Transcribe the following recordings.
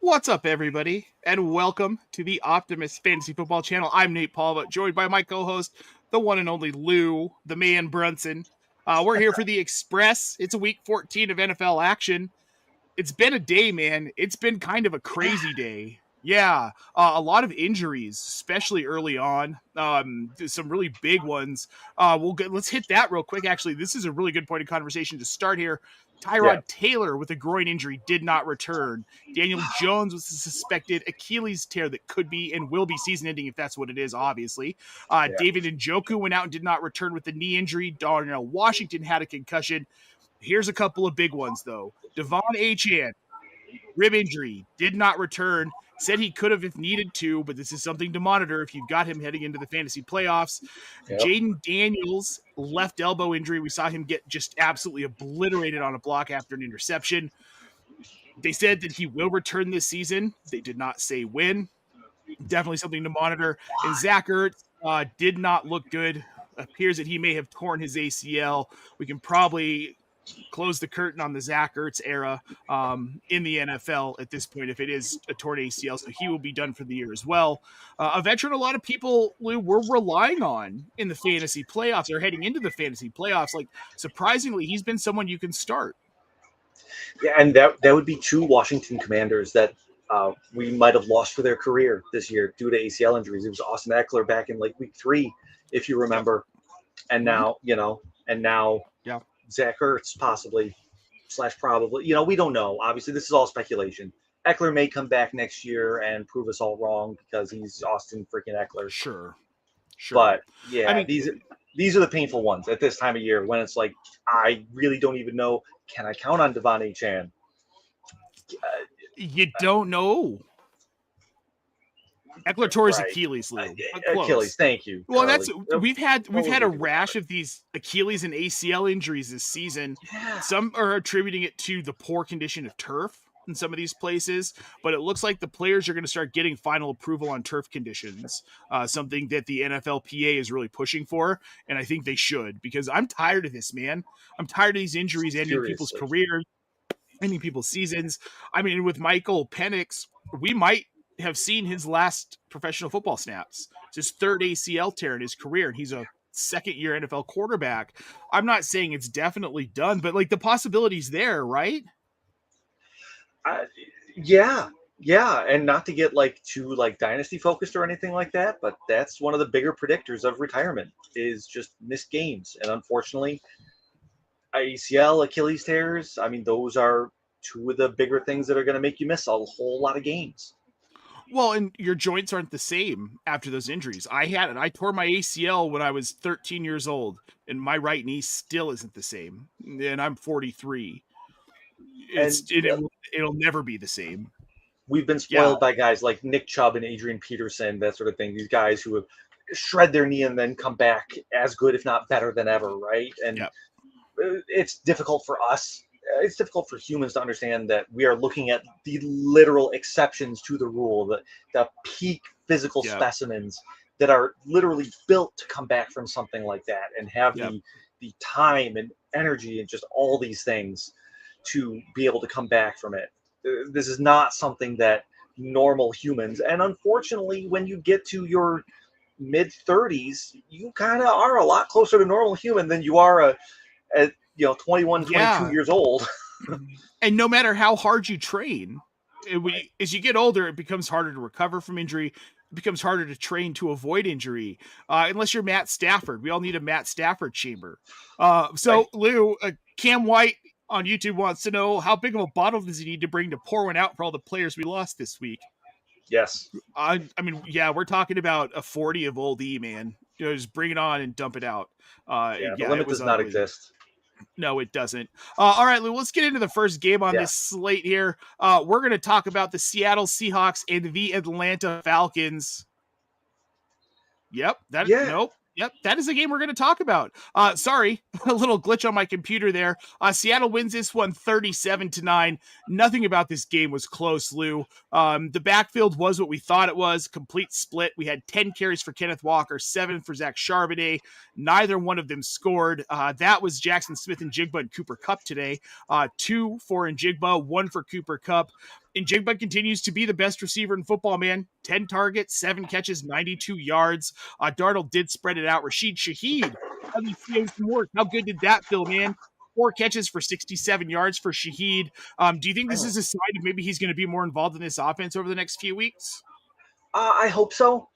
What's up, everybody, and welcome to the Optimist Fantasy Football Channel. I'm Nate Polvogt, joined by my co-host, the one and only Lou, the man Brunson. We're here for the Express. It's a week 14 of NFL action. It's been a day, man. It's been kind of a crazy day. Yeah, a lot of injuries, especially early on. Some really big ones. Let's hit that real quick. Actually, this is a really good point of conversation to start here. Tyrod Taylor with a groin injury did not return. Daniel Jones was a suspected Achilles tear that could be and will be season-ending if that's what it is, obviously. David Njoku went out and did not return with a knee injury. Darnell Washington had a concussion. Here's a couple of big ones, though. Devon Achane, rib injury, did not return. Said he could have if needed to, but this is something to monitor if you've got him heading into the fantasy playoffs. Jaden Daniels, left elbow injury. We saw him get just absolutely obliterated on a block after an interception. They said that he will return this season. They did not say when. Definitely something to monitor. And Zach Ertz did not look good. Appears that he may have torn his ACL. We can probably close the curtain on the Zach Ertz era in the NFL at this point if it is a torn ACL, so he will be done for the year as well. A veteran a lot of people were relying on in the fantasy playoffs or heading into the fantasy playoffs. Like, surprisingly, he's been someone you can start. Yeah, and that would be two Washington Commanders that we might have lost for their career this year due to ACL injuries. It was Austin Eckler back in like week 3, if you remember. And now, Zach Ertz possibly / probably. We don't know. Obviously, this is all speculation. Eckler may come back next year and prove us all wrong because he's Austin freaking Eckler. Sure. But yeah, I mean, these are the painful ones at this time of year when it's like I really don't even know. Can I count on Devon Achane? You don't know. Eckler tore his Achilles, Lou. Achilles, thank you. Well, we've had a rash of these Achilles and ACL injuries this season. Yeah. Some are attributing it to the poor condition of turf in some of these places, but it looks like the players are going to start getting final approval on turf conditions, something that the NFLPA is really pushing for, and I think they should, because I'm tired of this, man. I'm tired of these injuries ending people's careers, ending people's seasons. I mean, with Michael Penix, we might have seen his last professional football snaps. It's his third ACL tear in his career, and he's a second-year NFL quarterback. I'm not saying it's definitely done, but like the possibility's there, right? Yeah, and not to get too dynasty focused or anything like that, but that's one of the bigger predictors of retirement is just missed games, and unfortunately, ACL, Achilles tears. I mean, those are two of the bigger things that are going to make you miss a whole lot of games. Well, and your joints aren't the same after those injuries. I tore my ACL when I was 13 years old, and my right knee still isn't the same. And I'm 43. It'll never be the same. We've been spoiled by guys like Nick Chubb and Adrian Peterson, that sort of thing. These guys who have shred their knee and then come back as good, if not better than ever, right? And it's difficult for us. It's difficult for humans to understand that we are looking at the literal exceptions to the rule, the peak physical specimens that are literally built to come back from something like that and have the time and energy and just all these things to be able to come back from it. This is not something that normal humans, and unfortunately, when you get to your mid-30s, you kind of are a lot closer to normal human than you are at 21, 22 years old. And no matter how hard you train, as you get older, it becomes harder to recover from injury. It becomes harder to train to avoid injury, unless you're Matt Stafford. We all need a Matt Stafford chamber. Lou, Cam White on YouTube wants to know, how big of a bottle does he need to bring to pour one out for all the players we lost this week? Yes. I mean, we're talking about a 40 of Old E, man. Just bring it on and dump it out. The limit does not exist. No, it doesn't. All right, Lou, let's get into the first game on this slate here. We're going to talk about the Seattle Seahawks and the Atlanta Falcons. Yep. Yep, that is a game we're going to talk about. Sorry, a little glitch on my computer there. Seattle wins this one 37-9. Nothing about this game was close, Lou. The backfield was what we thought it was. Complete split. We had 10 carries for Kenneth Walker, 7 for Zach Charbonnet. Neither one of them scored. That was Jackson Smith and Jigba and Cooper Kupp today. 2 for Njigba, 1 for Cooper Kupp. And Jigba continues to be the best receiver in football, man. 10 targets, 7 catches, 92 yards. Darnold did spread it out. Rashid Shaheed, how do you see some work? How good did that feel, man? 4 catches for 67 yards for Shaheed. Do you think this is a sign of maybe he's going to be more involved in this offense over the next few weeks? I hope so.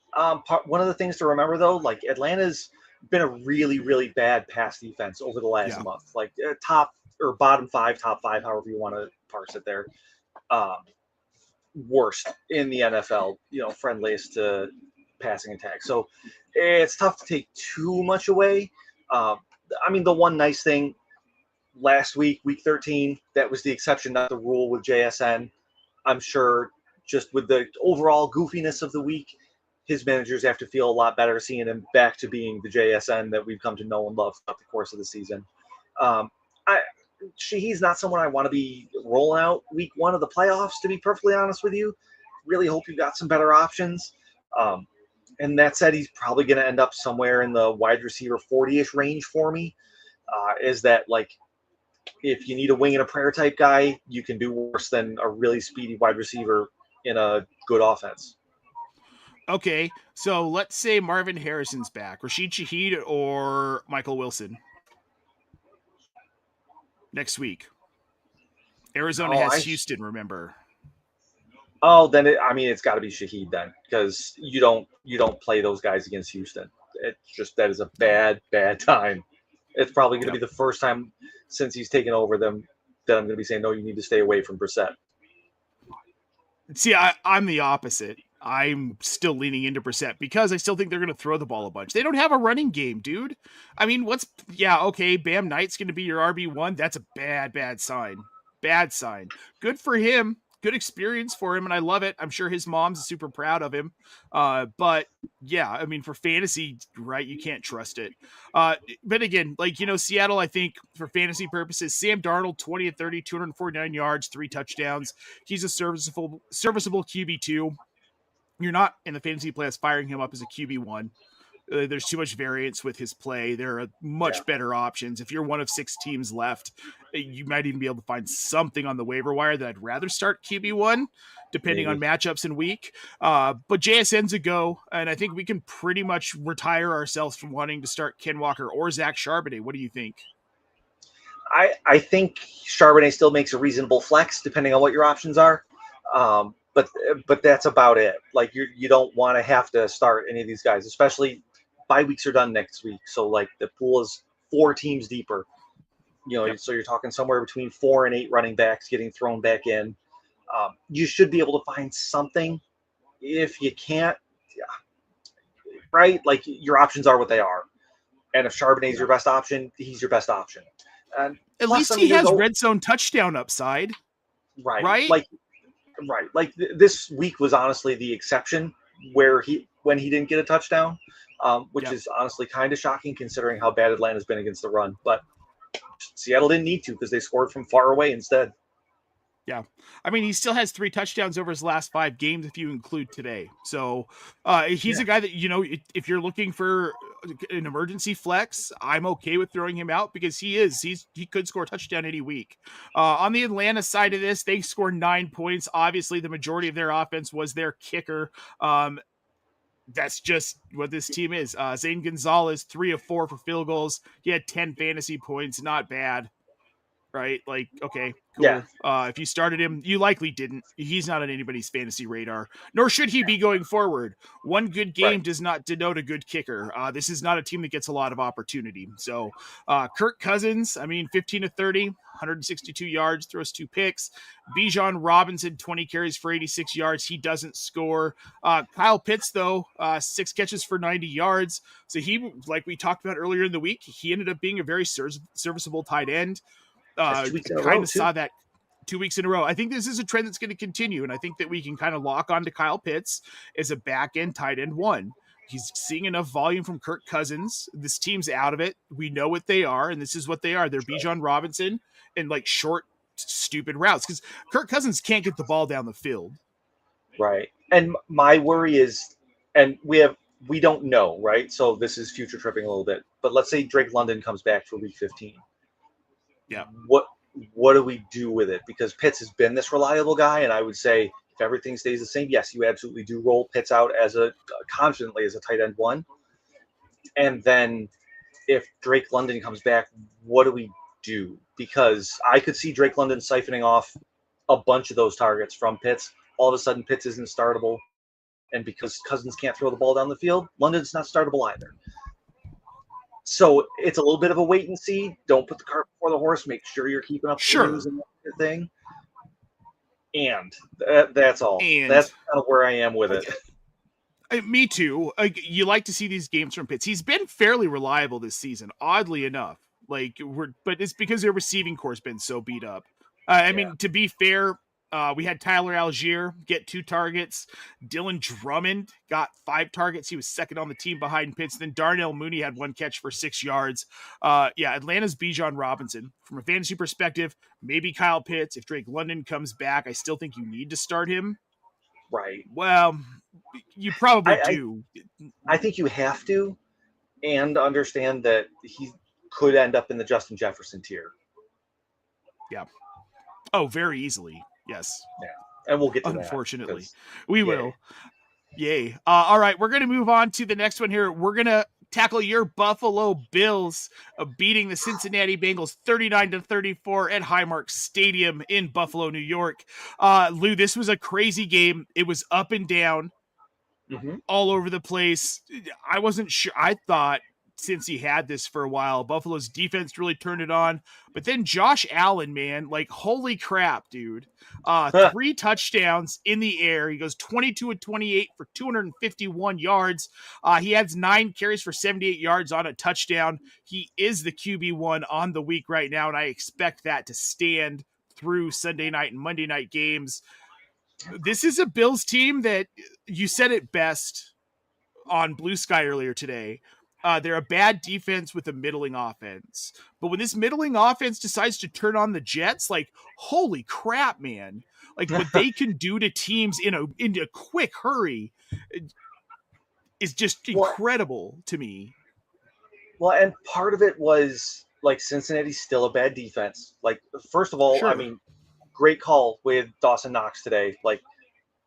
One of the things to remember, though, like Atlanta's been a really, really bad pass defense over the last month. Like top or bottom 5, top 5, however you want to parse it there. Worst in the NFL, friendliest to passing attack. So it's tough to take too much away. I mean, the one nice thing last week, week 13, that was the exception, not the rule with JSN. I'm sure just with the overall goofiness of the week, his managers have to feel a lot better seeing him back to being the JSN that we've come to know and love throughout the course of the season. He's not someone I want to be rolling out week 1 of the playoffs, to be perfectly honest with you. Really hope you got some better options. And that said, he's probably going to end up somewhere in the wide receiver 40-ish range for me. Is that like, if you need a wing and a prayer type guy, you can do worse than a really speedy wide receiver in a good offense. Okay, so let's say Marvin Harrison's back, Rashid Shaheed or Michael Wilson next week. Arizona has Houston, remember? Oh, then it's got to be Shaheed then, because you don't play those guys against Houston. It's just that is a bad time. It's probably going to be the first time since he's taken over them that I'm going to be saying, no, you need to stay away from Brissett. See, I'm the opposite. I'm still leaning into Brissett because I still think they're going to throw the ball a bunch. They don't have a running game, dude. I mean, Bam Knight's going to be your RB1. That's a bad sign. Bad sign. Good for him. Good experience for him, and I love it. I'm sure his mom's super proud of him. But yeah, I mean, for fantasy, right, you can't trust it. But again, Seattle, I think for fantasy purposes, Sam Darnold, 20 of 30, 249 yards, 3 touchdowns. He's a serviceable QB2. You're not in the fantasy playoffs firing him up as a QB1. There's too much variance with his play. There are much better options. If you're one of 6 teams left, you might even be able to find something on the waiver wire that I'd rather start QB1, depending on matchups in week. But JSN's a go, and I think we can pretty much retire ourselves from wanting to start Ken Walker or Zach Charbonnet. What do you think? I think Charbonnet still makes a reasonable flex, depending on what your options are. But that's about it. Like you don't want to have to start any of these guys, especially bye weeks are done next week. So like the pool is 4 teams deeper. So you're talking somewhere between 4 and 8 running backs getting thrown back in. You should be able to find something. If you can't, right? Like your options are what they are. And if Charbonnet is your best option, he's your best option. And at least he has red zone touchdown upside. Right? Like this week was honestly the exception when he didn't get a touchdown, which is honestly kind of shocking considering how bad Atlanta's been against the run. But Seattle didn't need to because they scored from far away instead. Yeah. I mean, he still has 3 touchdowns over his last 5 games if you include today. So he's a guy that, if you're looking for an emergency flex, I'm okay with throwing him out because he could score a touchdown any week. On the Atlanta side of this, they scored 9 points. Obviously, the majority of their offense was their kicker. That's just what this team is. Zane Gonzalez, 3 of 4 for field goals. He had 10 fantasy points. Not bad. Right? Like, okay, cool. Yeah. If you started him, you likely didn't. He's not on anybody's fantasy radar, nor should he be going forward. One good game does not denote a good kicker. This is not a team that gets a lot of opportunity. So Kirk Cousins, 15 of 30, 162 yards, throws 2 picks. Bijan Robinson, 20 carries for 86 yards. He doesn't score. Kyle Pitts, though, 6 catches for 90 yards. So he, like we talked about earlier in the week, he ended up being a very serviceable tight end. Kind of saw that 2 weeks in a row. I think this is a trend that's going to continue, and I think that we can kind of lock on to Kyle Pitts as a back-end tight end 1. He's seeing enough volume from Kirk Cousins. This team's out of it. We know what they are, and this is what they are. They're Bijan Robinson and like short, stupid routes because Kirk Cousins can't get the ball down the field. Right. And my worry is, and we don't know, right? So this is future tripping a little bit, but let's say Drake London comes back for week 15. Yeah. what do we do with it? Because Pitts has been this reliable guy, and I would say if everything stays the same, yes, you absolutely do roll Pitts out as confidently as a tight end 1. And then if Drake London comes back, what do we do? Because I could see Drake London siphoning off a bunch of those targets from Pitts. All of a sudden, Pitts isn't startable. And because Cousins can't throw the ball down the field, London's not startable either. So it's a little bit of a wait and see. Don't put the cart before the horse. Make sure you're keeping up with the news and everything. And that's all. And that's kind of where I am with it. Me too. You like to see these games from Pitts. He's been fairly reliable this season, oddly enough. But it's because their receiving core's been so beat up. I mean, to be fair, we had Tyler Algier get 2 targets. Dylan Drummond got 5 targets. He was second on the team behind Pitts. Then Darnell Mooney had 1 catch for 6 yards. Atlanta's Bijan Robinson. From a fantasy perspective, maybe Kyle Pitts. If Drake London comes back, I still think you need to start him. Right. Well, you probably do. I think you have to, and understand that he could end up in the Justin Jefferson tier. Yeah. Oh, very easily. Yes. Yeah. And we'll get to Unfortunately. That. We will. Yay. All right. We're going to move on to the next one here. We're going to tackle your Buffalo Bills beating the Cincinnati Bengals 39-34 at Highmark Stadium in Buffalo, New York. Lou, this was a crazy game. It was up and down, all over the place. I wasn't sure. I thought since he had this for a while, Buffalo's defense really turned it on. But then Josh Allen, man, holy crap, dude. 3 touchdowns in the air. He goes 22-28 for 251 yards. He adds 9 carries for 78 yards on a touchdown. He is the QB1 on the week right now, and I expect that to stand through Sunday night and Monday night games. This is a Bills team that you said it best on Blue Sky earlier today. They're a bad defense with a middling offense. But when this middling offense decides to turn on the Jets, holy crap, man. What they can do to teams in a quick hurry is just incredible to me. Well, and part of it was, Cincinnati's still a bad defense. First of all, I mean, great call with Dawson Knox today.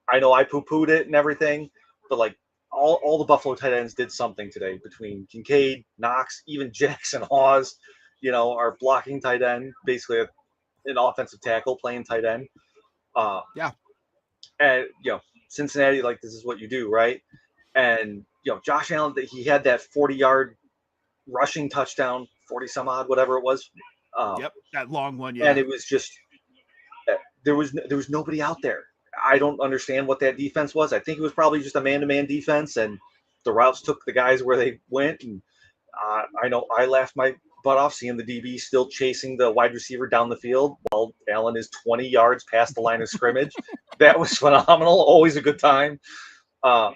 I know I poo-pooed it and everything, but, all the Buffalo tight ends did something today between Kincaid, Knox, even Jackson Hawes, our blocking tight end, basically an offensive tackle playing tight end. And, Cincinnati, this is what you do, right? And, Josh Allen, he had that 40-yard rushing touchdown, 40 some odd, whatever it was. That long one, yeah. And it was just, there was nobody out there. I don't understand what that defense was. I think it was probably just a man-to-man defense, and the routes took the guys where they went. And I know I laughed my butt off seeing the DB still chasing the wide receiver down the field while Allen is 20 yards past the line of scrimmage. That was phenomenal. Always a good time. And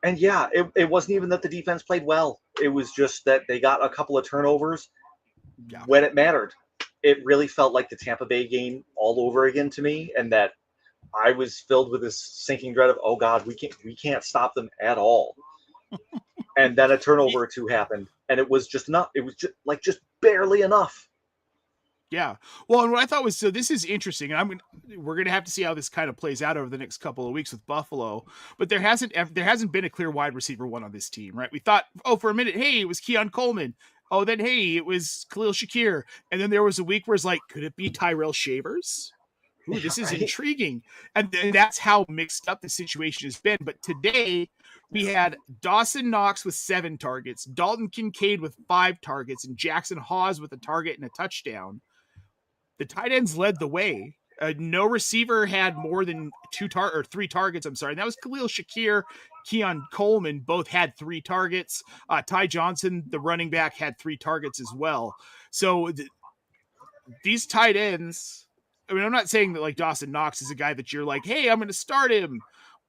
it wasn't even that the defense played well. It was just that they got a couple of turnovers when it mattered. It really felt like the Tampa Bay game all over again to me, and that I was filled with this sinking dread of, oh God, we can't stop them at all. And then a turnover or 2 happened, and it was just enough. It was just barely enough. Yeah. Well, and what I thought was, so this is interesting, and we're going to have to see how this kind of plays out over the next couple of weeks with Buffalo, but there hasn't been a clear wide receiver 1 on this team, right? We thought, for a minute, hey, it was Keon Coleman. Oh, then, hey, it was Khalil Shakir. And then there was a week where it's could it be Tyrell Shavers? Ooh, this is intriguing. And that's how mixed up the situation has been. But today we had Dawson Knox with 7 targets, Dalton Kincaid with 5 targets, and Jackson Hawes with a target and a touchdown. The tight ends led the way. No receiver had more than 3 targets. I'm sorry. And that was Khalil Shakir, Keon Coleman, both had 3 targets. Ty Johnson, the running back, had 3 targets as well. So these tight ends, I mean, I'm not saying that Dawson Knox is a guy that you're hey, I'm going to start him.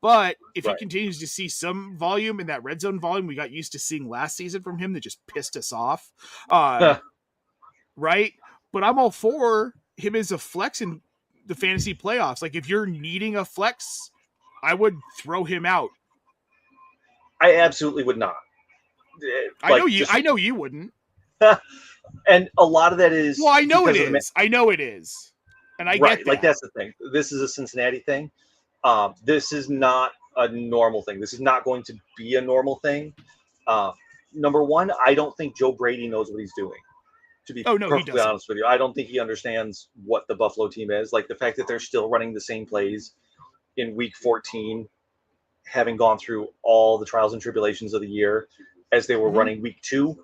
But if he continues to see some volume in that red zone volume we got used to seeing last season from him that just pissed us off, right? But I'm all for him as a flex in the fantasy playoffs. If you're needing a flex, I would throw him out. I absolutely would not. I know you wouldn't. And a lot of that is well, I know it because of is. I know it is, and I right. get Like that. that's the thing. This is a Cincinnati thing. This is not a normal thing. This is not going to be a normal thing. Uh, Number one, I don't think Joe Brady knows what he's doing. To be Oh no, he perfectly doesn't. honest with you, I don't think he understands what the Buffalo team is. Like the fact that they're still running the same plays in Week 14, having gone through all the trials and tribulations of the year, as they were running Week 2.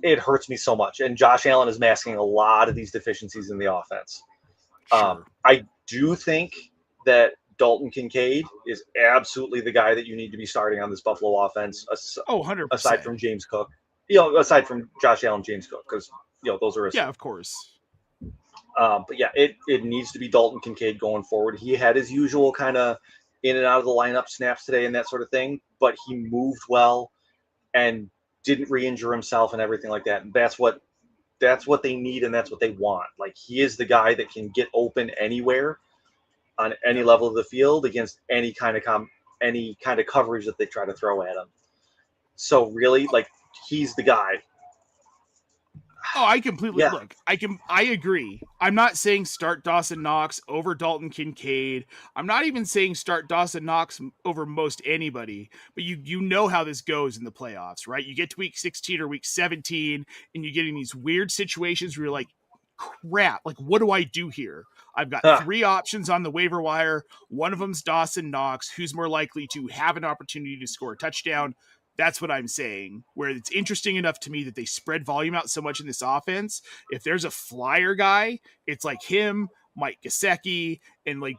It hurts me so much. And Josh Allen is masking a lot of these deficiencies in the offense. Sure. I do think that Dalton Kincaid is absolutely the guy that you need to be starting on this Buffalo offense, 100%. aside from James Cook. Aside from Josh Allen, James Cook, because those are yeah, of course. But yeah, it needs to be Dalton Kincaid going forward. He had his usual kind of in and out of the lineup snaps today and that sort of thing, but he moved well and didn't re-injure himself and everything like that. And that's what they need and that's what they want. Like he is the guy that can get open anywhere on any level of the field against any kind of coverage that they try to throw at him. So really, like he's the guy. Oh, I completely look. I agree. I'm not saying start Dawson Knox over Dalton Kincaid. I'm not even saying start Dawson Knox over most anybody. But you know how this goes in the playoffs, right? You get to week 16 or week 17, and you get in these weird situations where you're like, crap, like what do I do here? I've got 3 options on the waiver wire. One of them's Dawson Knox, who's more likely to have an opportunity to score a touchdown. That's what I'm saying, where it's interesting enough to me that they spread volume out so much in this offense. If there's a flyer guy, it's like him, Mike Gesicki, and like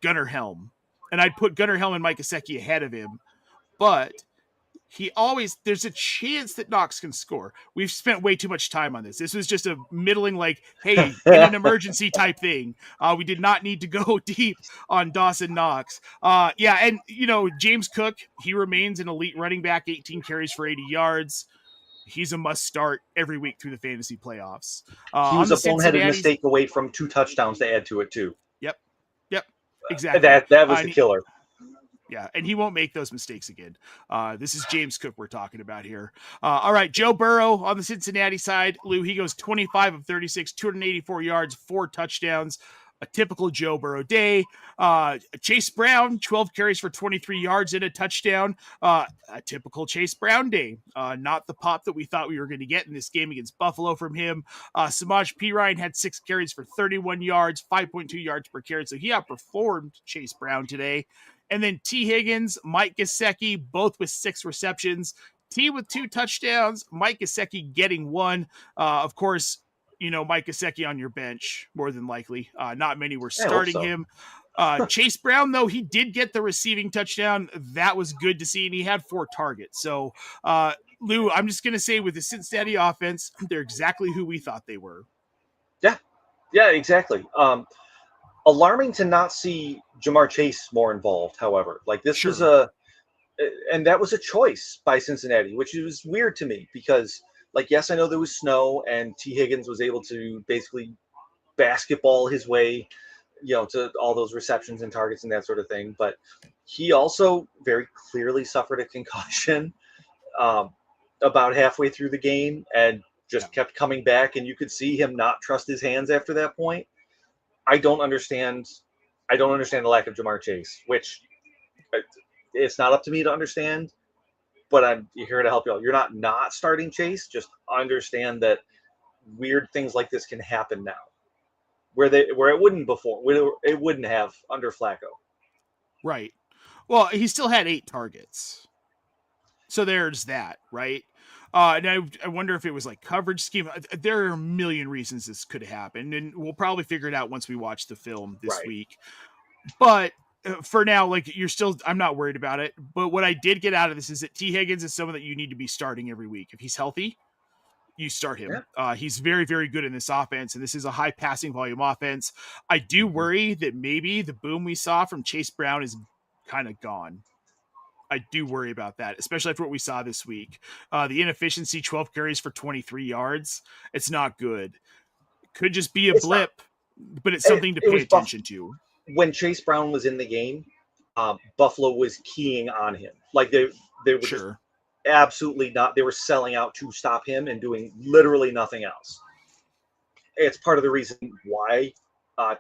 Gunnar Helm. And I'd put Gunnar Helm and Mike Gesicki ahead of him. But there's a chance that Knox can score. We've spent way too much time on this. This was just a middling, like, hey, in an emergency type thing. We did not need to go deep on Dawson Knox. And, James Cook, he remains an elite running back, 18 carries for 80 yards. He's a must start every week through the fantasy playoffs. He was a boneheaded mistake away from 2 touchdowns to add to it, too. Yep, exactly. That was the killer. Yeah, and he won't make those mistakes again. This is James Cook we're talking about here. All right, Joe Burrow on the Cincinnati side. Lou, he goes 25 of 36, 284 yards, 4 touchdowns. A typical Joe Burrow day. Chase Brown, 12 carries for 23 yards and a touchdown. A typical Chase Brown day. Not the pop that we thought we were going to get in this game against Buffalo from him. Samaj P. Ryan had 6 carries for 31 yards, 5.2 yards per carry. So he outperformed Chase Brown today. And then T. Higgins, Mike Gesicki, both with 6 receptions. T with 2 touchdowns, Mike Gesicki getting 1. Of course, Mike Gesicki on your bench, more than likely. Not many were starting him. Chase Brown, though, he did get the receiving touchdown. That was good to see, and he had 4 targets. So, Lou, I'm just going to say with the Cincinnati offense, they're exactly who we thought they were. Yeah, exactly. Alarming to not see Jamar Chase more involved, however. Like this was and that was a choice by Cincinnati, which was weird to me because, like, yes, I know there was snow and T. Higgins was able to basically basketball his way, to all those receptions and targets and that sort of thing. But he also very clearly suffered a concussion about halfway through the game and just kept coming back. And you could see him not trust his hands after that point. I don't understand the lack of Jamar Chase, which it's not up to me to understand, but I'm here to help you out. You're not starting Chase. Just understand that weird things like this can happen now, where it wouldn't before. It wouldn't have under Flacco. Right. Well, he still had 8 targets, so there's that, right? And I wonder if it was like coverage scheme. There are a million reasons this could happen, and we'll probably figure it out once we watch the film this week. But for now, like I'm not worried about it. But what I did get out of this is that T. Higgins is someone that you need to be starting every week. If he's healthy, you start him. He's very, very good in this offense, and this is a high passing volume offense. I do worry that maybe the boom we saw from Chase Brown is kind of gone. I do worry about that, especially after what we saw this week. The inefficiency, 12 carries for 23 yards. It's not good. It could just be a blip, but it's something to pay attention to. When Chase Brown was in the game, Buffalo was keying on him. Like they were just absolutely not. They were selling out to stop him and doing literally nothing else. It's part of the reason why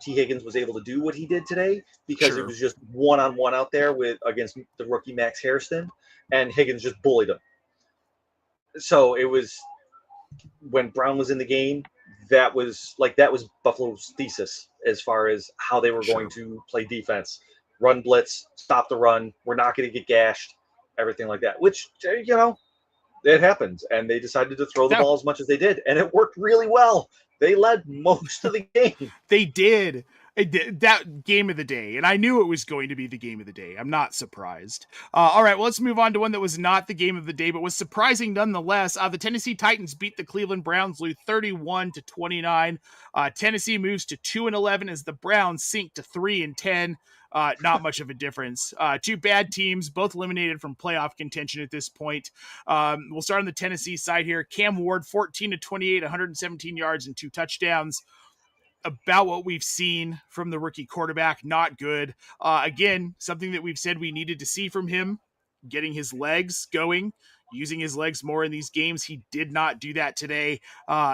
T. Higgins was able to do what he did today, because it was just one-on-one out there against the rookie Max Hairston, and Higgins just bullied him. So it was, when Brown was in the game, that was Buffalo's thesis as far as how they were going to play defense. Run blitz, stop the run, we're not going to get gashed, everything like that, which, it happens. And they decided to throw the ball as much as they did, and it worked really well. They led most of the game. They did. That game of the day, and I knew it was going to be the game of the day. I'm not surprised. All right, well, let's move on to one that was not the game of the day, but was surprising nonetheless. The Tennessee Titans beat the Cleveland Browns, lose 31-29. Tennessee moves to 2-11 as the Browns sink to 3-10. Not much of a difference. Two bad teams, both eliminated from playoff contention at this point. We'll start on the Tennessee side here. Cam Ward, 14-28, 117 yards and 2 touchdowns. About what we've seen from the rookie quarterback, not good. Again, something that we've said we needed to see from him, getting his legs going, using his legs more in these games. He did not do that today.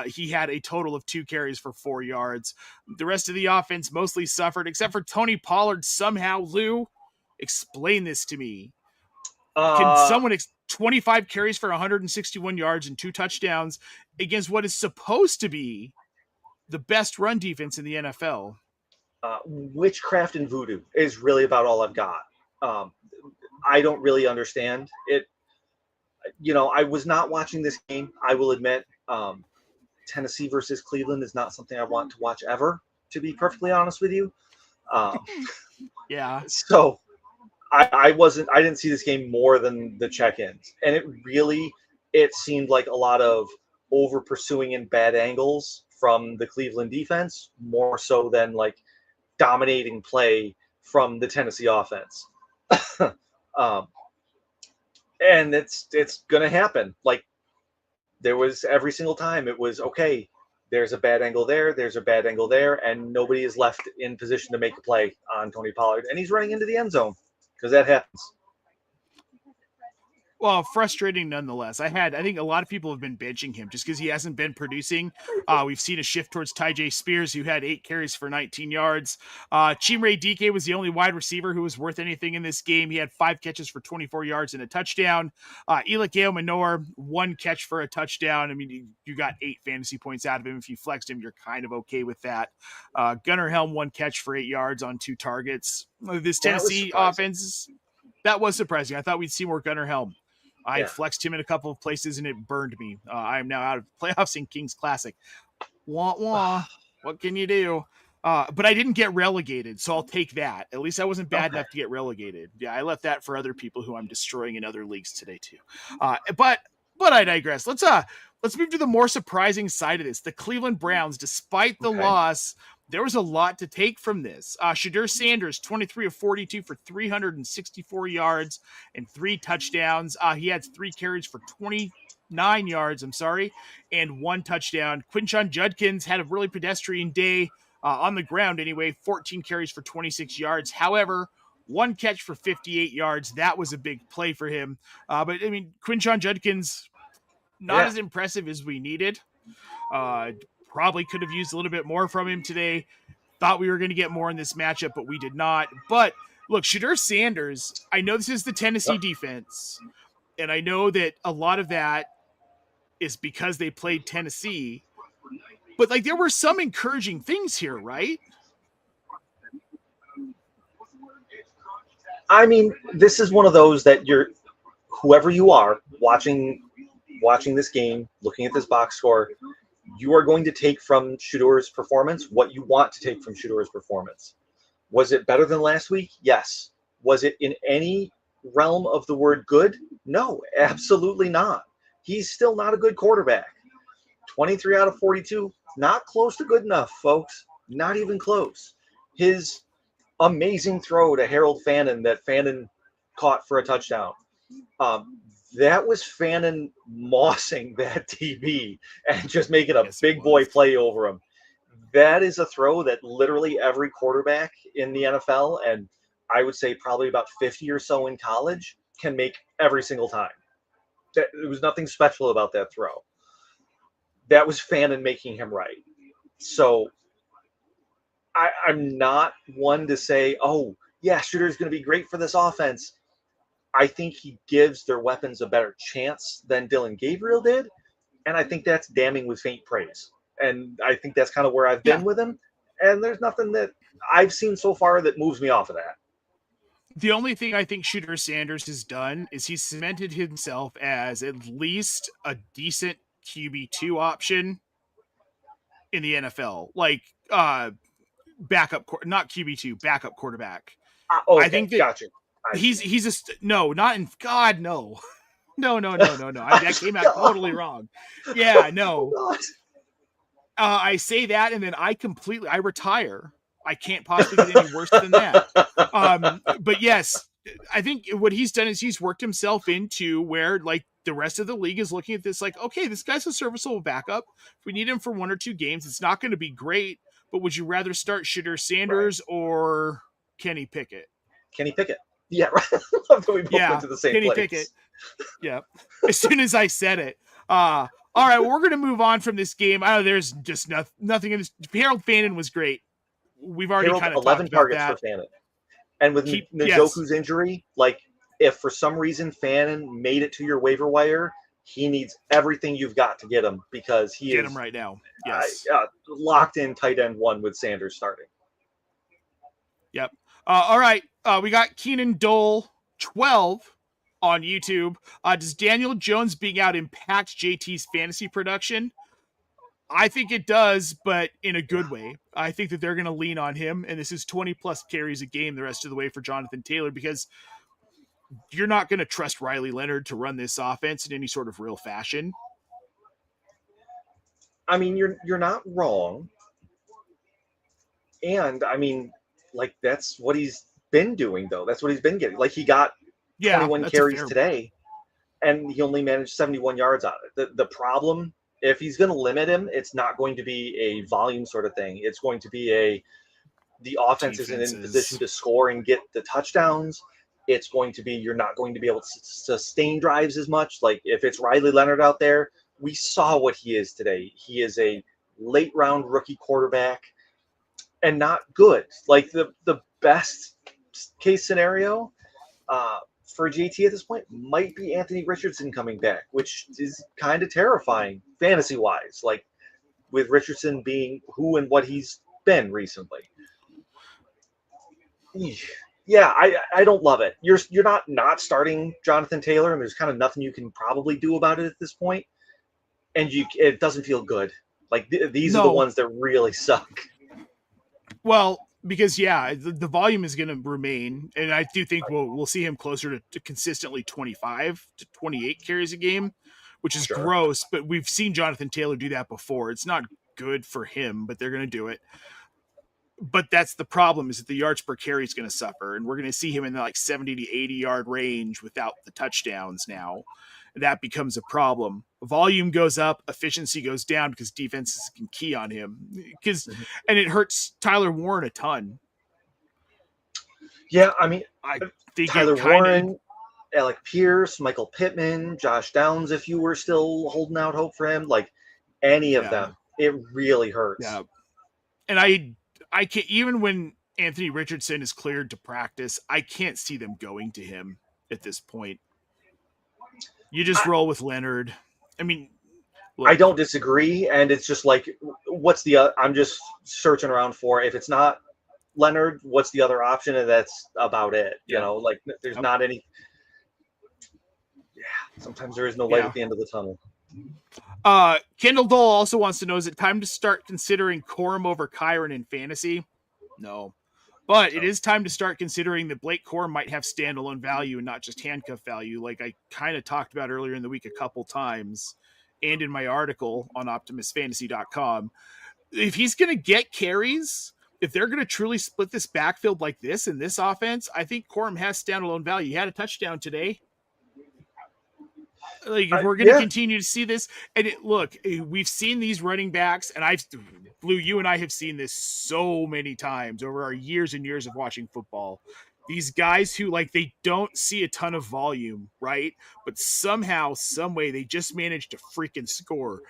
He had a total of 2 carries for 4 yards. The rest of the offense mostly suffered, except for Tony Pollard somehow. Lou, explain this to me. Can someone 25 carries for 161 yards and 2 touchdowns against what is supposed to be the best run defense in the NFL? Witchcraft and voodoo is really about all I've got. I don't really understand it. I was not watching this game, I will admit. Tennessee versus Cleveland is not something I want to watch ever, to be perfectly honest with you. Yeah. So I didn't see this game more than the check-ins. And it seemed like a lot of over pursuing in bad angles from the Cleveland defense, more so than like dominating play from the Tennessee offense. And it's going to happen. Like, there was every single time it was, okay, there's a bad angle there, there's a bad angle there, and nobody is left in position to make a play on Tony Pollard. And he's running into the end zone, because that happens. Well, frustrating nonetheless. I think a lot of people have been benching him just because he hasn't been producing. We've seen a shift towards Tyjae Spears, who had 8 carries for 19 yards. Chimere Dike was the only wide receiver who was worth anything in this game. He had 5 catches for 24 yards and a touchdown. Elikeo Manor, 1 catch for a touchdown. I mean, you got 8 fantasy points out of him. If you flexed him, you're kind of okay with that. Gunnar Helm, 1 catch for 8 yards on 2 targets. This Tennessee offense, that was surprising. I thought we'd see more Gunnar Helm. I flexed him in a couple of places, and it burned me. I am now out of playoffs in Kings Classic. Wah, wah. What can you do? But I didn't get relegated, so I'll take that. At least I wasn't bad enough to get relegated. Yeah, I left that for other people who I'm destroying in other leagues today, too. But I digress. Let's move to the more surprising side of this. The Cleveland Browns, despite the loss, there was a lot to take from this. Shedeur Sanders, 23 of 42 for 364 yards and 3 touchdowns. He had 3 carries for 29 yards, and 1 touchdown. Quinshon Judkins had a really pedestrian day on the ground anyway, 14 carries for 26 yards. However, 1 catch for 58 yards. That was a big play for him. But, I mean, Quinshon Judkins, not as impressive as we needed. Probably could have used a little bit more from him today. Thought we were going to get more in this matchup, but we did not. But look, Shedeur Sanders, I know this is the Tennessee defense, and I know that a lot of that is because they played Tennessee, but like there were some encouraging things here, right? I mean, this is one of those that whoever you are watching this game, looking at this box score, you are going to take from Shedeur's performance what you want to take from Shedeur's performance. Was it better than last week? Yes. Was it in any realm of the word good? No, absolutely not. He's still not a good quarterback. 23 out of 42, not close to good enough, folks. Not even close. His amazing throw to Harold Fannin that Fannin caught for a touchdown. That was Fannin mossing that DB and just making a big boy play over him. That is a throw that literally every quarterback in the NFL, and I would say probably about 50 or so in college, can make every single time. There was nothing special about that throw. That was Fannin making him right. So I'm not one to say, oh, yeah, Shooter's going to be great for this offense. I think he gives their weapons a better chance than Dylan Gabriel did. And I think that's damning with faint praise. And I think that's kind of where I've been with him. And there's nothing that I've seen so far that moves me off of that. The only thing I think Shooter Sanders has done is he's cemented himself as at least a decent QB2 option in the NFL. Like, backup, not QB2, backup quarterback. Okay, I think that gotcha. he's a no, not in God, no. No. That came out totally wrong. Yeah, no. I say that and then I retire. I can't possibly get any worse than that. But yes, I think what he's done is he's worked himself into where like the rest of the league is looking at this like, okay, this guy's a serviceable backup. If we need him for 1 or 2 games, it's not going to be great, but would you rather start Shooter Sanders or Kenny Pickett? Kenny Pickett. Yeah, right. I love that we both went to the same Kenny place. Pickett. Yeah. As soon as I said it. All right, well, we're going to move on from this game. I know there's just nothing in this. Harold Fannin was great. We've already kind of 11 targets about that. for Fannin. And with Njoku's injury, like if for some reason Fannin made it to your waiver wire, he needs everything you've got to get him because he get him right now. Yes. Locked in tight end 1 with Sanders starting. Yep. All right. We got Keenan Dole 12 on YouTube. Does Daniel Jones being out impact JT's fantasy production? I think it does, but in a good way. I think that they're going to lean on him, and this is 20 plus carries a game the rest of the way for Jonathan Taylor because you're not going to trust Riley Leonard to run this offense in any sort of real fashion. I mean, you're not wrong. And I mean, like that's what he's been doing though. That's what he's been getting. Like he got 21 carries today and he only managed 71 yards out of it. The problem, if he's going to limit him, it's not going to be a volume sort of thing. It's going to be the offense isn't in position to score and get the touchdowns. It's going to be, you're not going to be able to sustain drives as much. Like if it's Riley Leonard out there, we saw what he is today. He is a late round rookie quarterback and not good. Like the best case scenario for JT at this point might be Anthony Richardson coming back, which is kind of terrifying fantasy wise, like with Richardson being who and what he's been recently. Yeah, I don't love it. You're not starting Jonathan Taylor, and there's kind of nothing you can probably do about it at this point. And it doesn't feel good. Like these are the ones that really suck. Well, because the volume is going to remain, and I do think we'll see him closer to consistently 25 to 28 carries a game, which is gross. But we've seen Jonathan Taylor do that before. It's not good for him, but they're going to do it. But that's the problem, is that the yards per carry is going to suffer, and we're going to see him in the like 70 to 80 yard range without the touchdowns now. That becomes a problem. Volume goes up, efficiency goes down because defenses can key on him. And it hurts Tyler Warren a ton. Yeah, I mean, I think Tyler Warren, Alec Pierce, Michael Pittman, Josh Downs, if you were still holding out hope for him, like any of them, it really hurts. Yeah. And I can't, even when Anthony Richardson is cleared to practice, I can't see them going to him at this point. You just roll with Leonard. I mean, look, I don't disagree, and it's just like, what's the? I'm just searching around for, if it's not Leonard, what's the other option, and that's about it. You know, like there's not any. Yeah, sometimes there is no light at the end of the tunnel. Kendall Dole also wants to know: is it time to start considering Corum over Kyron in fantasy? No. But it is time to start considering that Blake Corum might have standalone value and not just handcuff value, like I kind of talked about earlier in the week a couple times, and in my article on OptimusFantasy.com. If he's going to get carries, if they're going to truly split this backfield like this in this offense, I think Corum has standalone value. He had a touchdown today. Like, if we're going to continue to see this, and look, we've seen these running backs, and Blue, you and I have seen this so many times over our years and years of watching football. These guys who like they don't see a ton of volume, right? But somehow, some way, they just managed to freaking score.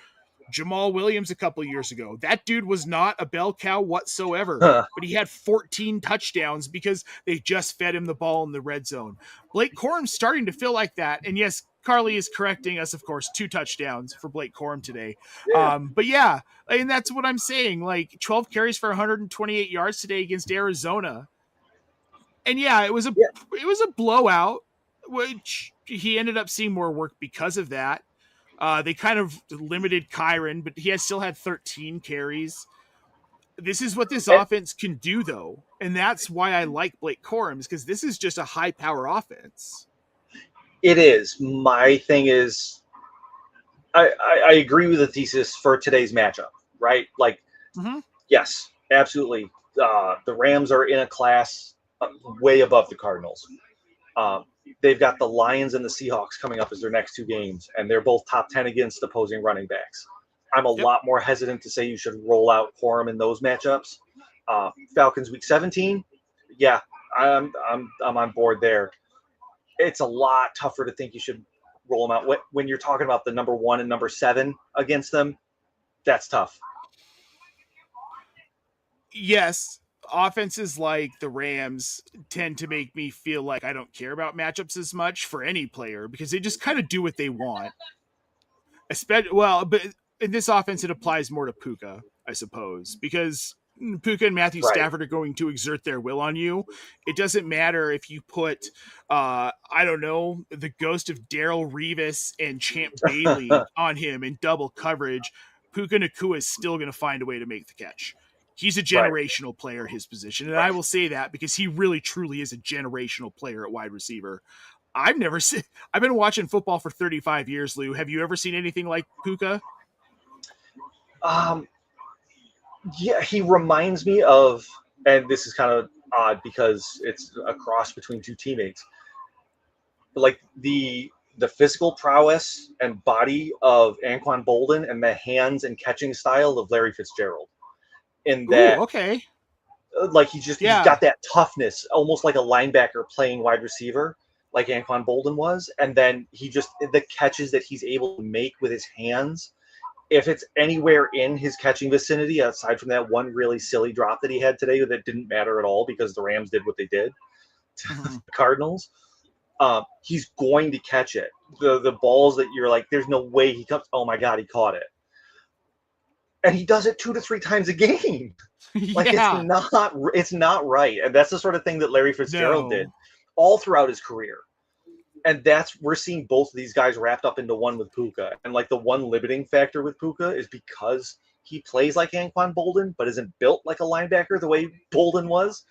Jamal Williams a couple years ago. That dude was not a bell cow whatsoever, but he had 14 touchdowns because they just fed him the ball in the red zone. Blake Corum's starting to feel like that. And yes, Carly is correcting us, of course, 2 touchdowns for Blake Corum today. Yeah. But yeah, and that's what I'm saying. Like 12 carries for 128 yards today against Arizona. And yeah, it was a blowout, which he ended up seeing more work because of that. They kind of limited Kyron, but he has still had 13 carries. This is what this offense can do, though. And that's why I like Blake Corum, because this is just a high-power offense. It is. My thing is, I agree with the thesis for today's matchup, right? Like, yes, absolutely. The Rams are in a class way above the Cardinals. They've got the Lions and the Seahawks coming up as their next 2 games, and they're both top 10 against opposing running backs. I'm a lot more hesitant to say you should roll out Corum in those matchups. Falcons week 17, yeah, I'm on board there. It's a lot tougher to think you should roll them out when you're talking about the number 1 and number 7 against them. That's tough. Yes, offenses like the Rams tend to make me feel like I don't care about matchups as much for any player because they just kind of do what they want. But in this offense, it applies more to Puka, I suppose, because Puka and Matthew Stafford are going to exert their will on you. It doesn't matter if you put, I don't know, the ghost of Darrell Revis and Champ Bailey on him in double coverage. Puka Nacua is still going to find a way to make the catch. He's a generational player, his position. And I will say that because he really, truly is a generational player at wide receiver. I've been watching football for 35 years, Lou. Have you ever seen anything like Puka? Yeah, he reminds me of, and this is kind of odd because it's a cross between 2 teammates, like the physical prowess and body of Anquan Bolden and the hands and catching style of Larry Fitzgerald. In that, like he's got that toughness, almost like a linebacker playing wide receiver, like Anquan Bolden was. And then the catches that he's able to make with his hands, if it's anywhere in his catching vicinity, aside from that one really silly drop that he had today that didn't matter at all because the Rams did what they did to the Cardinals, he's going to catch it. The balls that you're like, there's no way he comes. Oh my God, he caught it. And he does it 2 to 3 times a game. Like it's not right. And that's the sort of thing that Larry Fitzgerald did all throughout his career. And we're seeing both of these guys wrapped up into one with Puka. And like the one limiting factor with Puka is because he plays like Anquan Bolden, but isn't built like a linebacker the way Bolden was.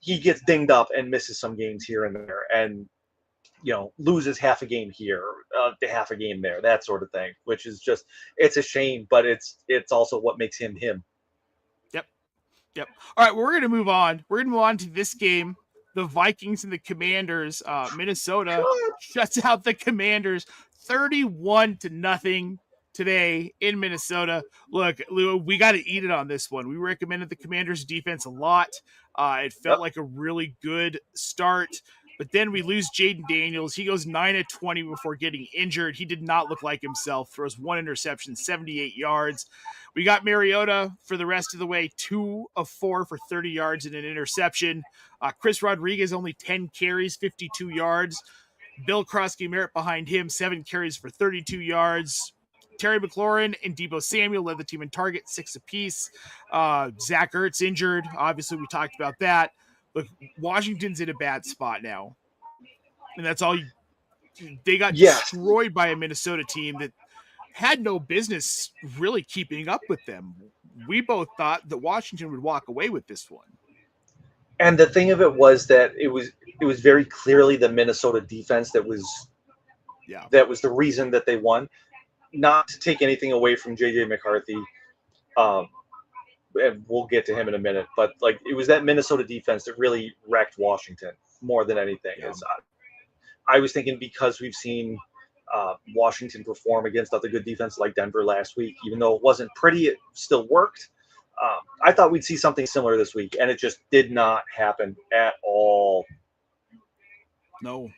He gets dinged up and misses some games here and there. And loses half a game here, half a game there, that sort of thing, which is just, it's a shame, but it's also what makes him him. Yep. All right, well, we're going to move on. We're going to move on to this game. The Vikings and the Commanders. Minnesota shuts out the Commanders 31-0 today in Minnesota. Look, Lou, we got to eat it on this one. We recommended the Commanders defense a lot. It felt like a really good start. But then we lose Jaden Daniels. He goes 9-20 before getting injured. He did not look like himself. Throws 1 interception, 78 yards. We got Mariota for the rest of the way, 2 of 4 for 30 yards and an interception. Chris Rodriguez, only 10 carries, 52 yards. Bill Krosky-Merritt behind him, 7 carries for 32 yards. Terry McLaurin and Deebo Samuel led the team in targets, 6 apiece. Zach Ertz injured. Obviously, we talked about that. Look, Washington's in a bad spot now. And that's all. They got destroyed by a Minnesota team that had no business really keeping up with them. We both thought that Washington would walk away with this one. And the thing of it was that it was very clearly the Minnesota defense that was the reason that they won. Not to take anything away from J.J. McCarthy, and we'll get to him in a minute, but like it was that Minnesota defense that really wrecked Washington more than anything. I was thinking because we've seen Washington perform against other good defense like Denver last week, even though it wasn't pretty, it still worked. I thought we'd see something similar this week, and it just did not happen at all. No.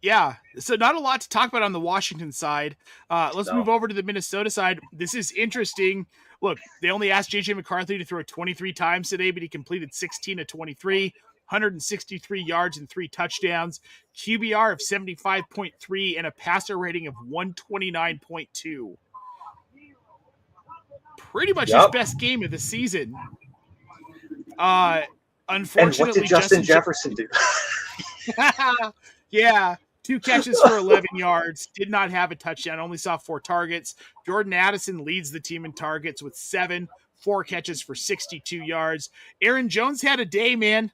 Yeah. So not a lot to talk about on the Washington side. Let's move over to the Minnesota side. This is interesting. Look, they only asked JJ McCarthy to throw it 23 times today, but he completed 16 of 23, 163 yards and 3 touchdowns, QBR of 75.3, and a passer rating of 129.2. Pretty much his best game of the season. Unfortunately, and what did Justin Jefferson do? Yeah, 2 catches for 11 yards, did not have a touchdown, only saw 4 targets. Jordan Addison leads the team in targets with 7, 4 catches for 62 yards. Aaron Jones had a day, man.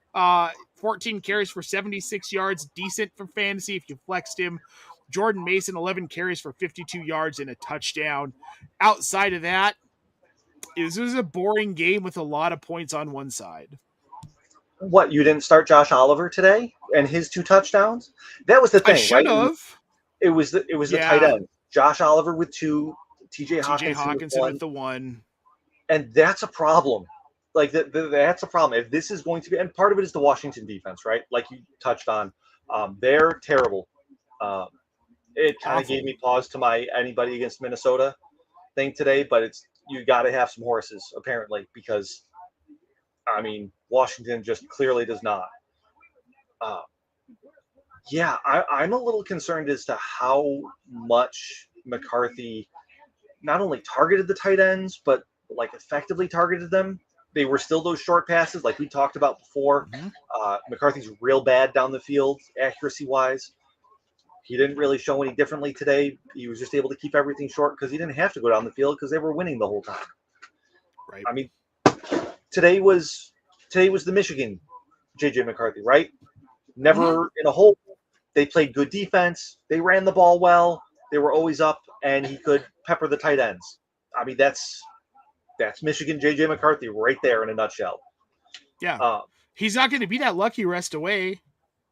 14 carries for 76 yards, decent for fantasy if you flexed him. Jordan Mason, 11 carries for 52 yards and a touchdown. Outside of that, this was a boring game with a lot of points on one side. What, you didn't start Josh Oliver today and his 2 touchdowns? That was the thing, I should have. It was the tight end. Josh Oliver with 2, TJ Hawkinson with the 1. And that's a problem. Like that's a problem. If this is going to be, and part of it is the Washington defense, right? Like you touched on, they're terrible. It kind of gave me pause to my anybody against Minnesota thing today, but you got to have some horses apparently, because I mean Washington just clearly does not. I'm a little concerned as to how much McCarthy not only targeted the tight ends, but like effectively targeted them. They were still those short passes like we talked about before. McCarthy's real bad down the field accuracy wise. He didn't really show any differently today. He was just able to keep everything short because he didn't have to go down the field because they were winning the whole time. Right. I mean, today was the Michigan JJ McCarthy, right? Never in a hole. They played good defense. They ran the ball well. They were always up, and he could pepper the tight ends. I mean, that's Michigan JJ McCarthy right there in a nutshell. Yeah. He's not going to be that lucky rest away.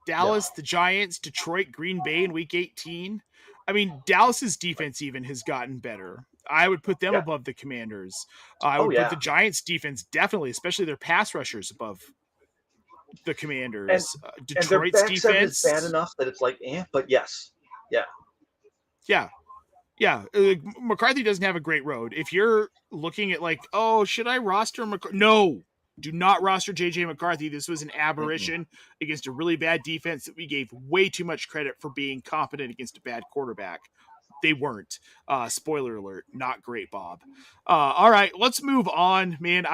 Dallas, the Giants, Detroit, Green Bay in week 18. I mean, Dallas's defense even has gotten better. I would put them above the Commanders. I would put the Giants defense definitely, especially their pass rushers, above the Commanders. Detroit's and their defense is bad enough that it's like, but yes. Yeah. McCarthy doesn't have a great road. If you're looking at like, oh, should I roster McCarthy? No, do not roster JJ McCarthy. This was an aberration against a really bad defense that we gave way too much credit for being competent against a bad quarterback. They weren't. Spoiler alert, not great, Bob. All right, let's move on, man.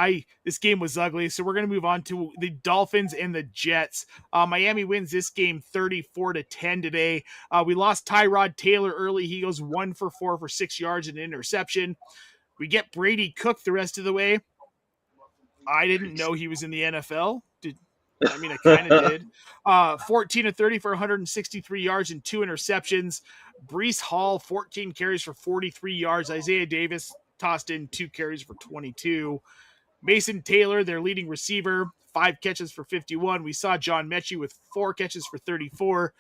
This game was ugly, so we're gonna move on to the Dolphins and the Jets. Miami wins this game 34-10 today. We lost Tyrod Taylor early. He goes 1 for 4 for 6 yards and an interception. We get Brady Cook the rest of the way. I didn't know he was in the NFL. I kind of did. 14 of 30 for 163 yards and 2 interceptions. Breece Hall, 14 carries for 43 yards. Isaiah Davis tossed in 2 carries for 22. Mason Taylor, their leading receiver, 5 catches for 51. We saw John Mechie with 4 catches for 34.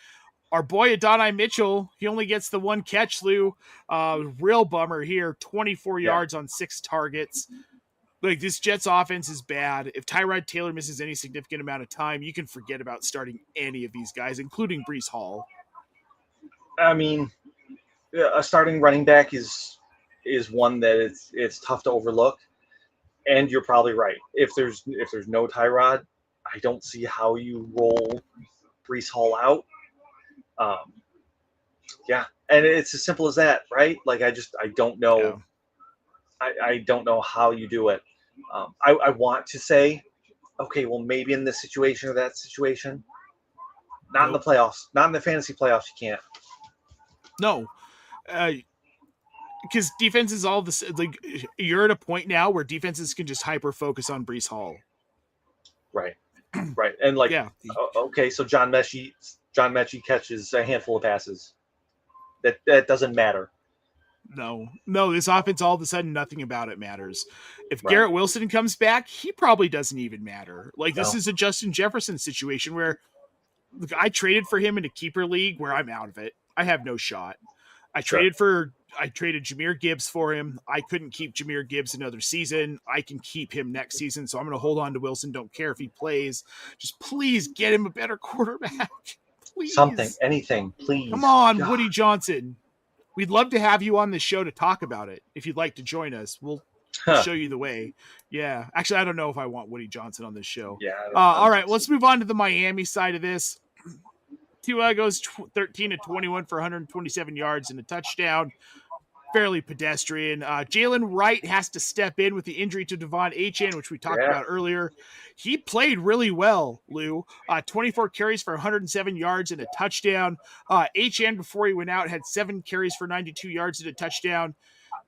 Our boy Adonai Mitchell, he only gets the 1 catch, Lou. Real bummer here. 24 yards on 6 targets. Like, this Jets offense is bad. If Tyrod Taylor misses any significant amount of time, you can forget about starting any of these guys, including Breece Hall. I mean, a starting running back is one that it's tough to overlook. And you're probably right. If there's no Tyrod, I don't see how you roll Breece Hall out. And it's as simple as that, right? Like I don't know. Yeah. I don't know how you do it. I want to say, okay, well, maybe in this situation or that situation. Not in the playoffs. Not in the fantasy playoffs. You can't. No. Because defense is all this. Like, you're at a point now where defenses can just hyper focus on Breece Hall. Right. Right. And like, okay, so John Mechie catches a handful of passes. That doesn't matter. No, this offense, all of a sudden, nothing about it matters. If Garrett Wilson comes back, he probably doesn't even matter. Like, this is a Justin Jefferson situation where, look, I traded for him in a keeper league where I'm out of it. I have no shot. I traded for I traded Jahmyr Gibbs for him. I couldn't keep Jahmyr Gibbs another season. I can keep him next season, so I'm going to hold on to Wilson. Don't care if he plays. Just please get him a better quarterback. Please. Something, anything, please. Come on, God. Woody Johnson. We'd love to have you on the show to talk about it. If you'd like to join us, we'll show you the way. Yeah. Actually, I don't know if I want Woody Johnson on this show. Yeah. All right, let's move on to the Miami side of this. Tua goes 13 to 21 for 127 yards and a touchdown. Fairly pedestrian. Jalen Wright has to step in with the injury to Devon Achane, which we talked about earlier. He played really well, Lou. 24 carries for 107 yards and a touchdown. Achane, before he went out, had 7 carries for 92 yards and a touchdown.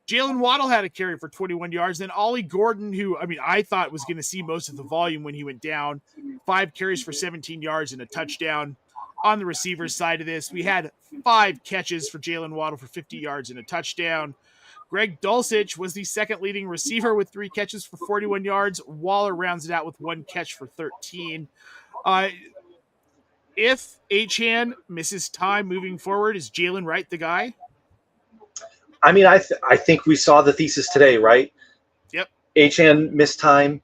Jalen Waddle had a carry for 21 yards. Then Ollie Gordon, who, I thought was going to see most of the volume when he went down, 5 carries for 17 yards and a touchdown. On the receivers side of this, we had 5 catches for Jalen Waddle for 50 yards and a touchdown. Greg Dulcich was the second leading receiver with 3 catches for 41 yards. Waller rounds it out with 1 catch for 13. If Achane misses time moving forward, is Jalen Wright the guy? I think we saw the thesis today, right? Yep. Achane missed time.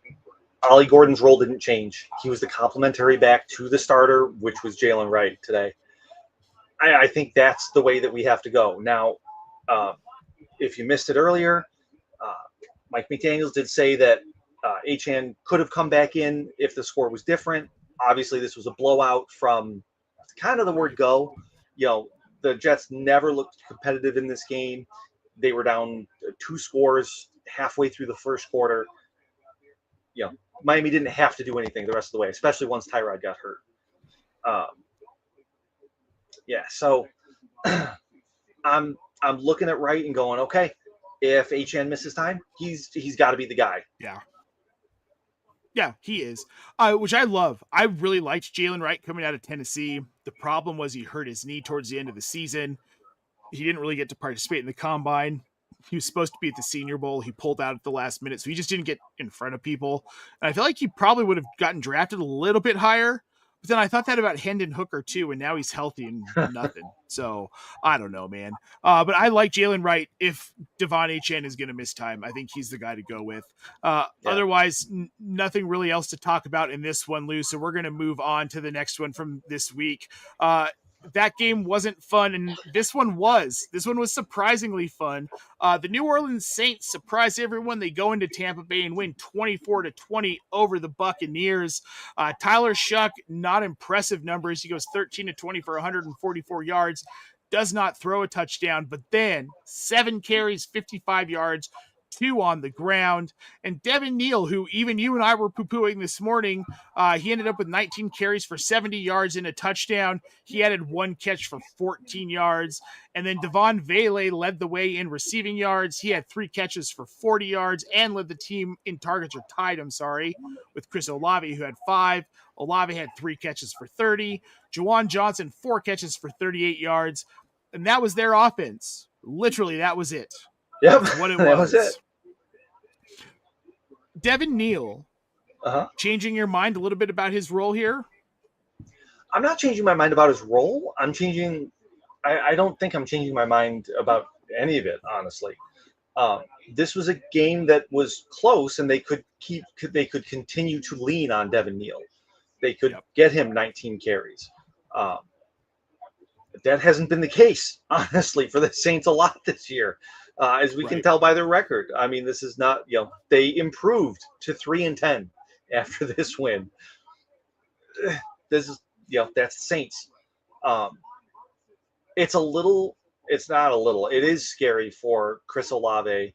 Ollie Gordon's role didn't change. He was the complementary back to the starter, which was Jalen Wright today. I think that's the way that we have to go. Now, if you missed it earlier, Mike McDaniels did say that Achane could have come back in if the score was different. Obviously, this was a blowout from kind of the word go. The Jets never looked competitive in this game. They were down 2 scores halfway through the first quarter. Miami didn't have to do anything the rest of the way, especially once Tyrod got hurt. So I'm looking at Wright and going, okay, if Achane misses time, he's got to be the guy. Yeah, he is, which I love. I really liked Jalen Wright coming out of Tennessee. The problem was he hurt his knee towards the end of the season. He didn't really get to participate in the combine. He was supposed to be at the Senior Bowl. He pulled out at the last minute, so he just didn't get in front of people. And I feel like he probably would have gotten drafted a little bit higher. But then I thought that about Hendon Hooker, too, and now he's healthy and nothing. So, I don't know, man. But I like Jalen Wright. If Devon Achane is going to miss time, I think he's the guy to go with. Otherwise, nothing really else to talk about in this one, Lou. So we're going to move on to the next one from this week. That game wasn't fun, and this one was. This one was surprisingly fun. The New Orleans Saints surprise everyone. They go into Tampa Bay and win 24-20 over the Buccaneers. Tyler Shuck, not impressive numbers. He goes 13-20 for 144 yards. Does not throw a touchdown, but then 7 carries, 55 yards, 2 on the ground. And Devin Neal, who even you and I were poo-pooing this morning, he ended up with 19 carries for 70 yards and a touchdown. He added 1 catch for 14 yards. And then Devon Vele led the way in receiving yards. He had 3 catches for 40 yards and led the team in targets, or tied, with Chris Olave, who had 5. Olave had 3 catches for 30. Juwan Johnson, 4 catches for 38 yards. And that was their offense. Literally, that was it. Yep, what it that was it. Devin Neal, changing your mind a little bit about his role here? I'm not changing my mind about his role. I don't think I'm changing my mind about any of it, honestly. This was a game that was close, and they could continue to lean on Devin Neal. They could get him 19 carries. That hasn't been the case, honestly, for the Saints a lot this year. As we can tell by their record. This is not, they improved to 3-10 after this win. This is, that's the Saints. It's not a little, it is scary for Chris Olave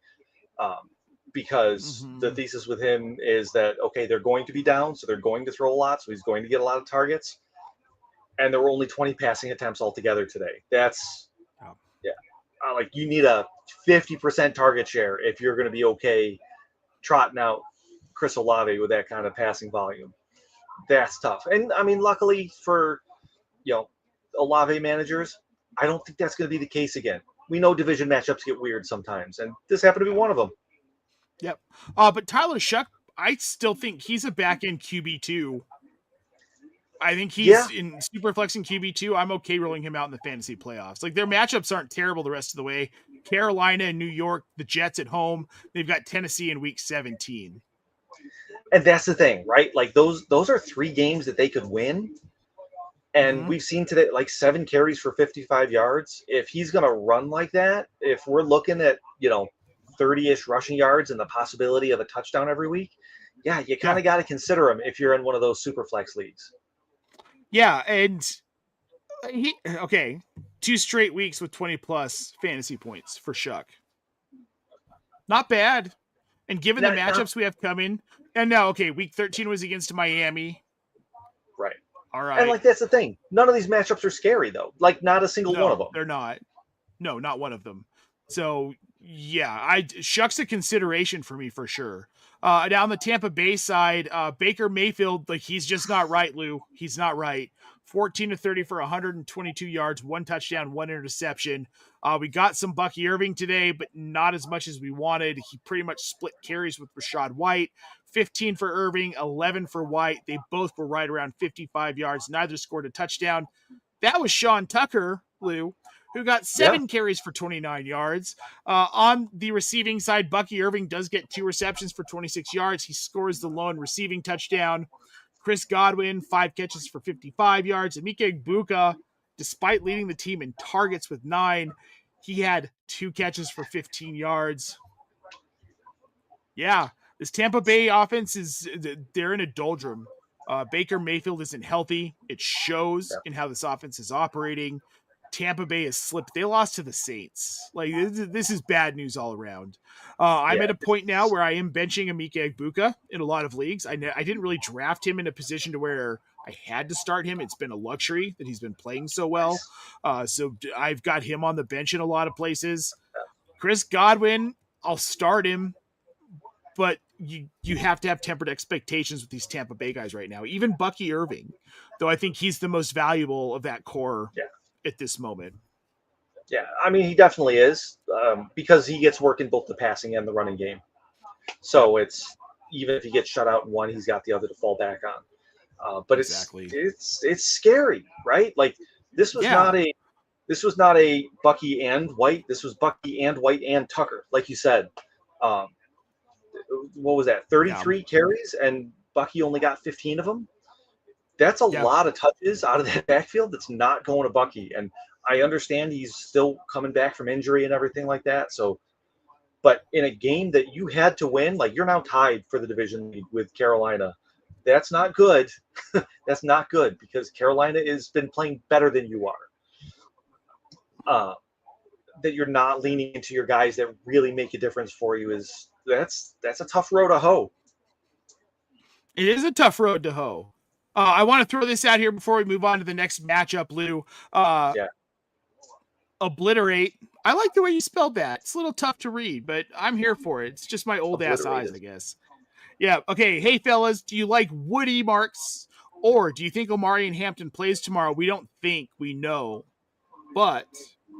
because the thesis with him is that, okay, they're going to be down, so they're going to throw a lot, so he's going to get a lot of targets. And there were only 20 passing attempts altogether today. That's, you need a 50% target share if you're going to be okay trotting out Chris Olave with that kind of passing volume. That's tough. And luckily for, Olave managers, I don't think that's going to be the case again. We know division matchups get weird sometimes, and this happened to be one of them. Yep. But Tyler Shuck, I still think he's a back-end QB2. I think he's in super flexing QB2. I'm okay rolling him out in the fantasy playoffs. Their matchups aren't terrible the rest of the way. Carolina and New York, the Jets at home. They've got Tennessee in week 17. And that's the thing, right? Like those are 3 games that they could win. And we've seen today like 7 carries for 55 yards. If he's going to run like that, if we're looking at, 30-ish rushing yards and the possibility of a touchdown every week, yeah, you kind of got to consider him if you're in one of those super flex leagues. Yeah, and 2 straight weeks with 20 plus fantasy points for Shuck. Not bad. And given the matchups we have coming, and now, week 13 was against Miami. Right. All right. And, that's the thing. None of these matchups are scary, though. Like, not a single one of them. They're not. No, not one of them. So, yeah, Shuck's a consideration for me for sure. Down the Tampa Bay side, Baker Mayfield, he's just not right, Lou. He's not right. 14 to 30 for 122 yards, 1 touchdown, 1 interception. We got some Bucky Irving today, but not as much as we wanted. He pretty much split carries with Rachaad White. 15 for Irving, 11 for White. They both were right around 55 yards. Neither scored a touchdown. That was Sean Tucker, Lou, who got 7 carries for 29 yards. On the receiving side, Bucky Irving does get 2 receptions for 26 yards. He scores the lone receiving touchdown. Chris Godwin, 5 catches for 55 yards. Emeka Egbuka, despite leading the team in targets with 9, he had 2 catches for 15 yards. Yeah, this Tampa Bay offense they're in a doldrum. Baker Mayfield isn't healthy. It shows in how this offense is operating. Tampa Bay has slipped. They lost to the Saints. This is bad news all around. I'm at a point now where I am benching Emeka Egbuka in a lot of leagues. I didn't really draft him in a position to where I had to start him. It's been a luxury that he's been playing so well. So I've got him on the bench in a lot of places. Chris Godwin, I'll start him, but you have to have tempered expectations with these Tampa Bay guys right now. Even Bucky Irving, though I think he's the most valuable of that core at this moment. Yeah, I mean, he definitely is because he gets work in both the passing and the running game. So it's even if he gets shut out in one, he's got the other to fall back on. But it's scary, right? Like this was not a Bucky and White. This was Bucky and White and Tucker, like you said. What was that? 33 carries, and Bucky only got 15 of them. That's a lot of touches out of that backfield that's not going to Bucky. And I understand he's still coming back from injury and everything like that. So, but in a game that you had to win, like you're now tied for the division lead with Carolina. That's not good. That's not good because Carolina has been playing better than you are. That you're not leaning into your guys that really make a difference for you that's a tough road to hoe. It is a tough road to hoe. I want to throw this out here before we move on to the next matchup, Lou. Obliterate. I like the way you spelled that. It's a little tough to read, but I'm here for it. It's just my old ass eyes, I guess. Yeah. Okay. Hey, fellas, do you like Woody Marks, or do you think Omari and Hampton plays tomorrow? We don't think, we know, but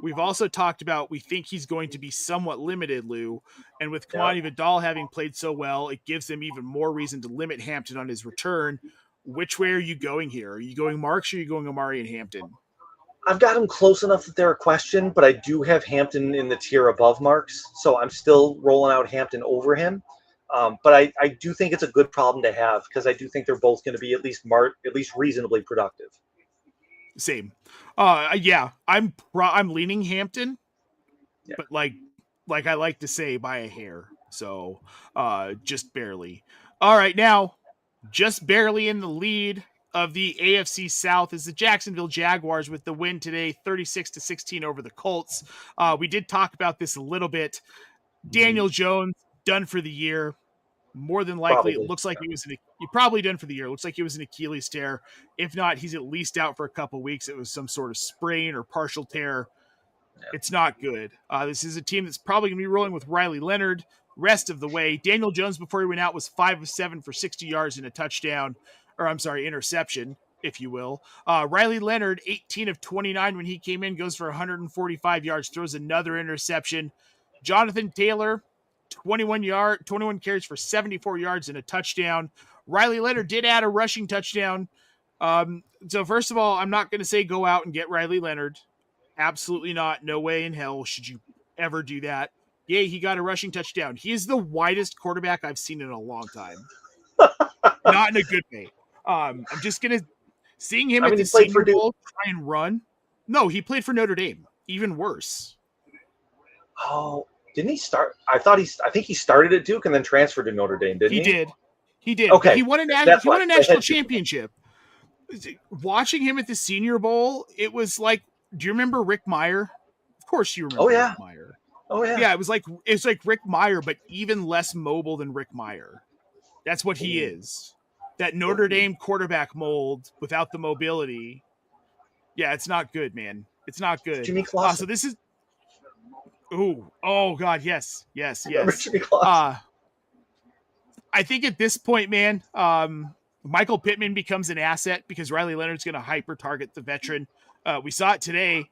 we've also talked about we think he's going to be somewhat limited, Lou. And with Kamani Vidal having played so well, it gives them even more reason to limit Hampton on his return. Which way are you going here? Are you going Marks or are you going Omari and Hampton? I've got him close enough that they're a question, but I do have Hampton in the tier above Marks, so I'm still rolling out Hampton over him. But I do think it's a good problem to have because I do think they're both going to be at least reasonably productive. Same. I'm leaning Hampton, but like I like to say, by a hair. So just barely. All right, now just barely in the lead of the AFC South is the Jacksonville Jaguars with the win today, 36-16 over the Colts. We did talk about this a little bit. Daniel Jones done for the year. More than likely, it looks like you're probably done for the year. It looks like it was an Achilles tear. If not, he's at least out for a couple weeks. It was some sort of sprain or partial tear. It's not good. This is a team that's probably going to be rolling with Riley Leonard rest of the way. Daniel Jones, before he went out, was 5 of 7 for 60 yards and a touchdown, interception, if you will. Riley Leonard, 18 of 29 when he came in, goes for 145 yards, throws another interception. Jonathan Taylor, 21 carries for 74 yards and a touchdown. Riley Leonard did add a rushing touchdown. So first of all, I'm not going to say go out and get Riley Leonard. Absolutely not. No way in hell should you ever do that. Yeah, he got a rushing touchdown. He is the widest quarterback I've seen in a long time. Not in a good way. I'm just going to seeing him at the Senior Bowl try and run. No, he played for Notre Dame. Even worse. Oh, didn't he start? I think he started at Duke and then transferred to Notre Dame, didn't he? He did. Okay. But he won a national championship. Watching him at the Senior Bowl, it was like, do you remember Rick Meyer? Of course you remember Rick Meyer. Oh yeah. Yeah, it's like Rick Meyer, but even less mobile than Rick Meyer. That's what he is. That Notre Dame quarterback mold without the mobility. Yeah, it's not good, man. It's not good. Jimmy Clausen. So this is. Oh God, yes. Jimmy Clausen. I think at this point, man, Michael Pittman becomes an asset because Riley Leonard's going to hyper target the veteran. We saw it today.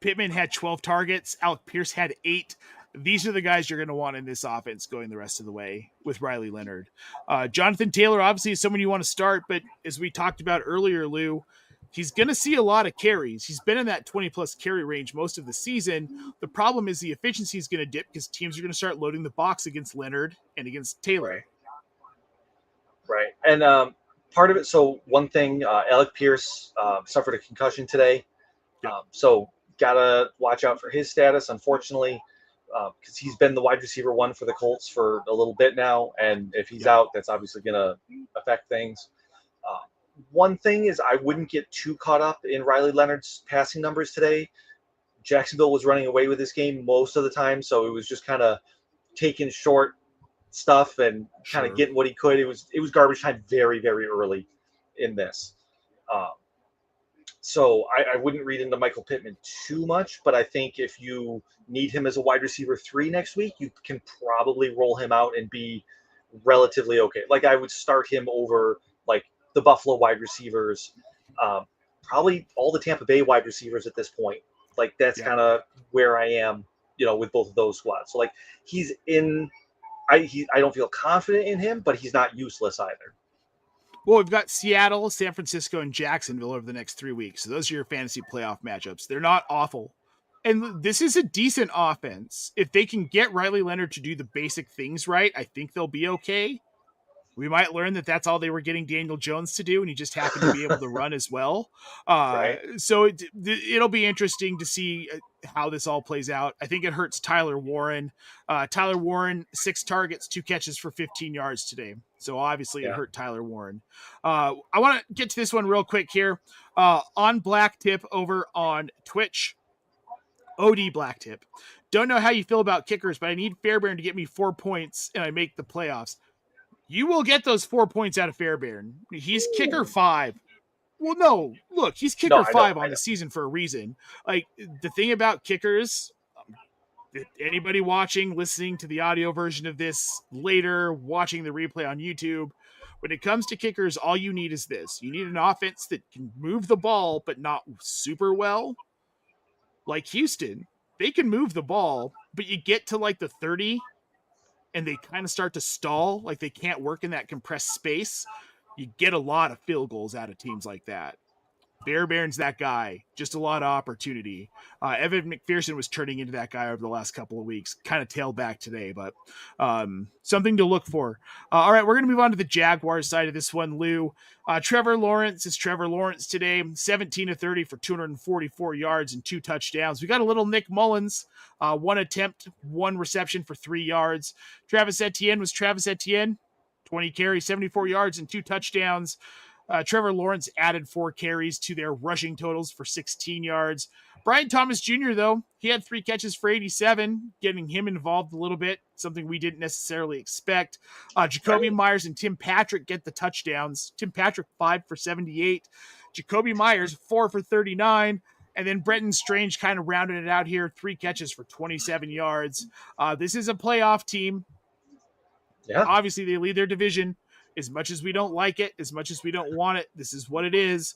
Pittman had 12 targets. Alec Pierce had 8. These are the guys you're going to want in this offense going the rest of the way with Riley Leonard. Jonathan Taylor obviously is someone you want to start, but as we talked about earlier, Lou, he's going to see a lot of carries. He's been in that 20-plus carry range most of the season. The problem is the efficiency is going to dip because teams are going to start loading the box against Leonard and against Taylor. Right. And part of it, so one thing, Alec Pierce suffered a concussion today. Yep. So got to watch out for his status, unfortunately, because he's been the wide receiver 1 for the Colts for a little bit now. And if he's out, that's obviously going to affect things. One thing is I wouldn't get too caught up in Riley Leonard's passing numbers today. Jacksonville was running away with this game most of the time, so it was just kind of taking short stuff and kind of getting what he could. It was garbage time very, very early in this. So I wouldn't read into Michael Pittman too much, but I think if you need him as a wide receiver 3 next week, you can probably roll him out and be relatively okay. Like I would start him over like the Buffalo wide receivers, probably all the Tampa Bay wide receivers at this point. Like that's kind of where I am, with both of those squads. So like he's in. I don't feel confident in him, but he's not useless either. Well, we've got Seattle, San Francisco, and Jacksonville over the next 3 weeks. So those are your fantasy playoff matchups. They're not awful. And this is a decent offense. If they can get Riley Leonard to do the basic things right, I think they'll be okay. We might learn that that's all they were getting Daniel Jones to do, and he just happened to be able to run as well. So it'll be interesting to see how this all plays out. I think it hurts Tyler Warren. Tyler Warren, 6 targets, 2 catches for 15 yards today. So obviously it hurt Tyler Warren. I want to get to this one real quick here. On Black Tip over on Twitch. OD Black Tip. Don't know how you feel about kickers, but I need Fairbairn to get me 4 points and I make the playoffs. You will get those 4 points out of Fairbairn. He's kicker 5. Well, no, look, he's kicker 5 on the season for a reason. Like the thing about kickers, anybody watching, listening to the audio version of this later, watching the replay on YouTube, when it comes to kickers, all you need is this. You need an offense that can move the ball, but not super well. Like Houston, they can move the ball, but you get to like the 30 and they kind of start to stall, like they can't work in that compressed space. You get a lot of field goals out of teams like that. Fairbairn's that guy, just a lot of opportunity. Evan McPherson was turning into that guy over the last couple of weeks, kind of tailed back today, but something to look for. All right, we're going to move on to the Jaguars side of this one, Lou. Trevor Lawrence is Trevor Lawrence today, 17 of 30 for 244 yards and 2 touchdowns. We got a little Nick Mullins, 1 attempt, 1 reception for 3 yards. Travis Etienne was Travis Etienne, 20 carries, 74 yards and 2 touchdowns. Trevor Lawrence added 4 carries to their rushing totals for 16 yards. Brian Thomas Jr., though, he had 3 catches for 87, getting him involved a little bit, something we didn't necessarily expect. Jacoby Myers and Tim Patrick get the touchdowns. Tim Patrick, 5 for 78. Jacoby Myers, 4 for 39. And then Brenton Strange kind of rounded it out here, 3 catches for 27 yards. This is a playoff team. Yeah. Obviously, they lead their division. As much as we don't like it, as much as we don't want it, this is what it is.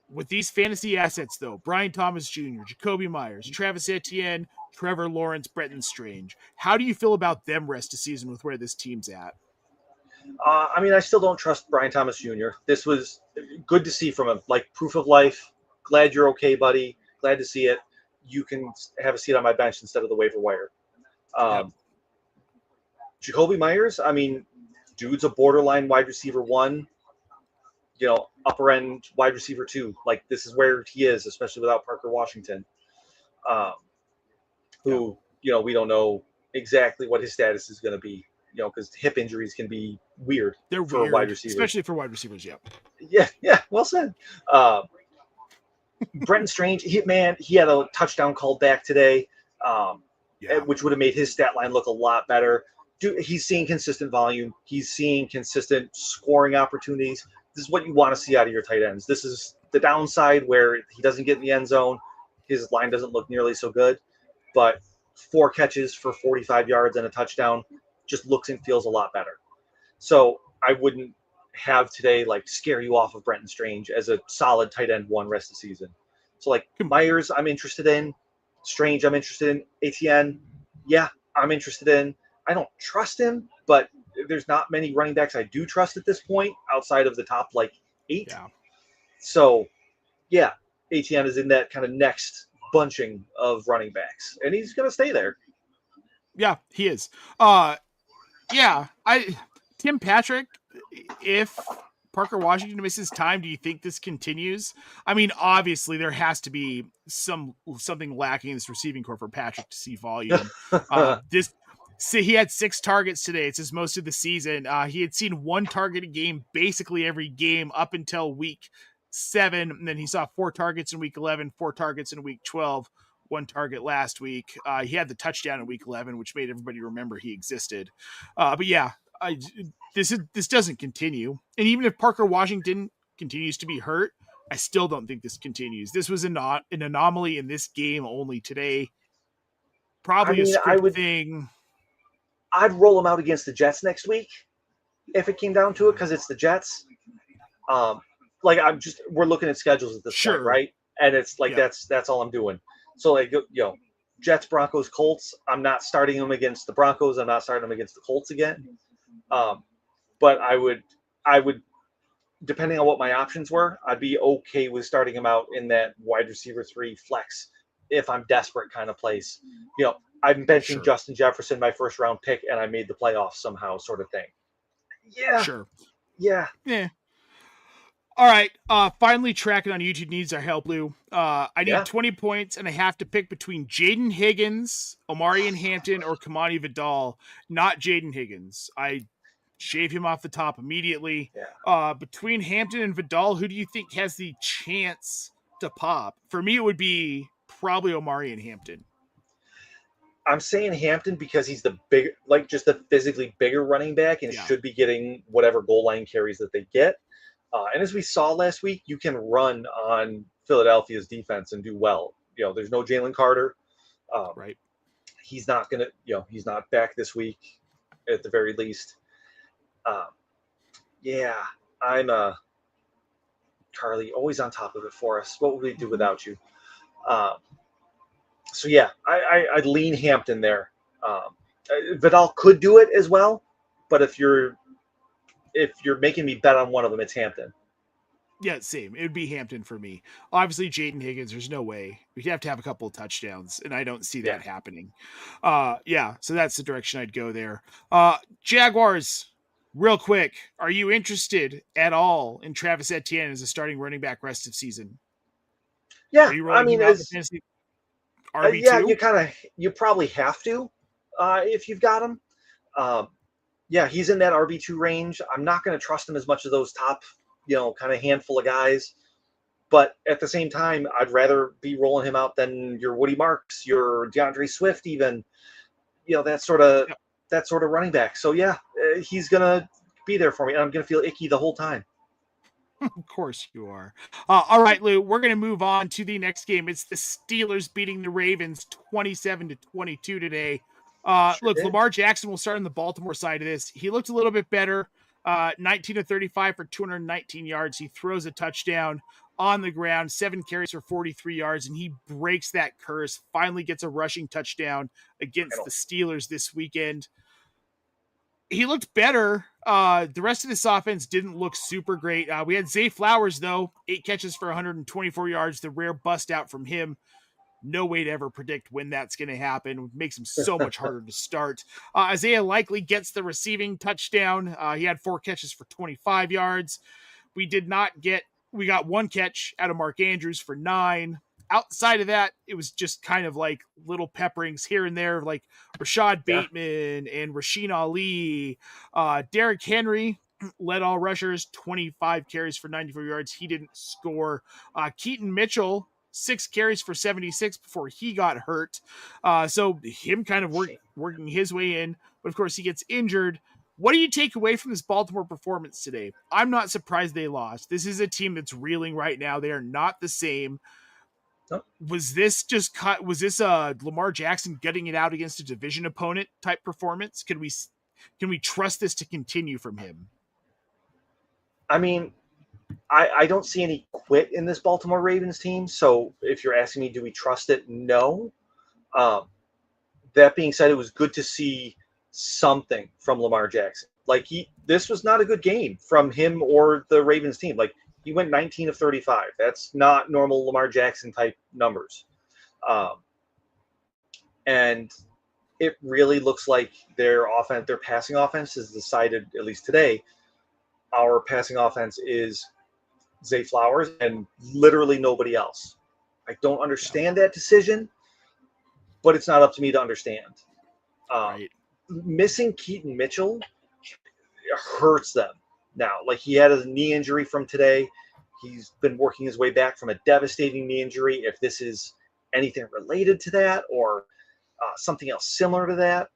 With these fantasy assets, though, Brian Thomas Jr., Jacoby Myers, Travis Etienne, Trevor Lawrence, Brenton Strange. How do you feel about them rest of season with where this team's at? I still don't trust Brian Thomas Jr. This was good to see from him. Like, proof of life. Glad you're okay, buddy. Glad to see it. you can have a seat on my bench instead of the waiver wire. Jacoby Myers, I mean, dude's a borderline wide receiver 1, upper end wide receiver 2. Like, this is where he is, especially without Parker Washington, who, we don't know exactly what his status is going to be, because hip injuries can be weird. They're for weird, a wide receiver. Especially for wide receivers, Yeah, well said. Brenton Strange, he had a touchdown called back today, which would have made his stat line look a lot better. Dude, he's seeing consistent volume. He's seeing consistent scoring opportunities. This is what you want to see out of your tight ends. This is the downside where he doesn't get in the end zone. His line doesn't look nearly so good, but 4 catches for 45 yards and a touchdown just looks and feels a lot better. So I wouldn't have today scare you off of Brenton Strange as a solid tight end 1 rest of the season. So Myers, I'm interested in. Strange, I'm interested in. Etienne, yeah, I'm interested in. I don't trust him, but there's not many running backs I do trust at this point outside of the top 8. Yeah. So, yeah, Etienne is in that kind of next bunching of running backs, and he's going to stay there. Yeah, he is. Tim Patrick, if Parker Washington misses time, do you think this continues? I mean, obviously there has to be something lacking in this receiving core for Patrick to see volume. He had 6 targets today. It's his most of the season. He had seen 1 target a game basically every game up until week 7. And then he saw 4 targets in week 11, 4 targets in week 12, 1 target last week. He had the touchdown in week 11, which made everybody remember he existed. But yeah, this doesn't continue. And even if Parker Washington continues to be hurt, I still don't think this continues. This was an anomaly in this game only today. Probably a script thing. I'd roll him out against the Jets next week if it came down to it, because it's the Jets. We're looking at schedules at this point, right? And it's that's all I'm doing. So Jets, Broncos, Colts. I'm not starting them against the Broncos. I'm not starting them against the Colts again. But I would, depending on what my options were, I'd be okay with starting him out in that wide receiver 3 flex if I'm desperate kind of place. I'm benching Justin Jefferson, my first round pick, and I made the playoffs somehow, sort of thing. Yeah. Sure. Yeah. All right. Finally tracking on YouTube needs our help, Lou. I need 20 points, and I have to pick between Jaden Higgins, Omarion Hampton, or Kamani Vidal. Not Jaden Higgins. I shave him off the top immediately. Yeah. Between Hampton and Vidal, who do you think has the chance to pop? For me, it would be probably Omarion Hampton. I'm saying Hampton because he's the big, just the physically bigger running back and should be getting whatever goal line carries that they get. And as we saw last week, you can run on Philadelphia's defense and do well. There's no Jalen Carter. Right. He's not going to, he's not back this week at the very least. I'm Carly, always on top of it for us. What would we do without you? I'd lean Hampton there. Vidal could do it as well, but if you're making me bet on one of them, it's Hampton. Yeah, same. It would be Hampton for me. Obviously, Jaden Higgins, there's no way. We'd have to have a couple of touchdowns, and I don't see that happening. So that's the direction I'd go there. Jaguars, real quick, are you interested at all in Travis Etienne as a starting running back rest of season? Yeah, I mean, RB2? You probably have to if you've got him. He's in that RB2 range. I'm not going to trust him as much as those top, kind of handful of guys. But at the same time, I'd rather be rolling him out than your Woody Marks, your DeAndre Swift, even, that sort of running back. So he's going to be there for me, and I'm going to feel icky the whole time. Of course you are. All right, Lou, we're going to move on to the next game. It's the Steelers beating the Ravens 27-22 today. Lamar Jackson will start on the Baltimore side of this. He looked a little bit better. 19-35 for 219 yards. He throws a touchdown on the ground, 7 carries for 43 yards, and he breaks that curse, finally gets a rushing touchdown against the Steelers this weekend. He looked better. The rest of this offense didn't look super great. We had Zay Flowers, though, 8 catches for 124 yards, the rare bust out from him. No way to ever predict when that's going to happen. It makes him so much harder to start. Isaiah Likely gets the receiving touchdown. He had 4 catches for 25 yards. We got 1 catch out of Mark Andrews for 9. Outside of that, it was just kind of like little pepperings here and there, like Rashad Bateman and Rasheen Ali. Derrick Henry led all rushers, 25 carries for 94 yards. He didn't score. Keaton Mitchell, 6 carries for 76 before he got hurt. So him kind of working his way in. But of course, he gets injured. What do you take away from this Baltimore performance today? I'm not surprised they lost. This is a team that's reeling right now. They are not the same. Nope. Was this Lamar Jackson getting it out against a division opponent type performance? Can we trust this to continue from him? I mean, I don't see any quit in this Baltimore Ravens team. So if you're asking me, do we trust it? No. That being said, it was good to see something from Lamar Jackson. Like this was not a good game from him or the Ravens team. Like he went 19 of 35. That's not normal Lamar Jackson type numbers. And it really looks like their passing offense has decided, at least today, our passing offense is Zay Flowers and literally nobody else. I don't understand that decision, but it's not up to me to understand. Right. Missing Keaton Mitchell hurts them now. Like he had a knee injury from today. He's been working his way back from a devastating knee injury. If this is anything related to that or something else similar to that,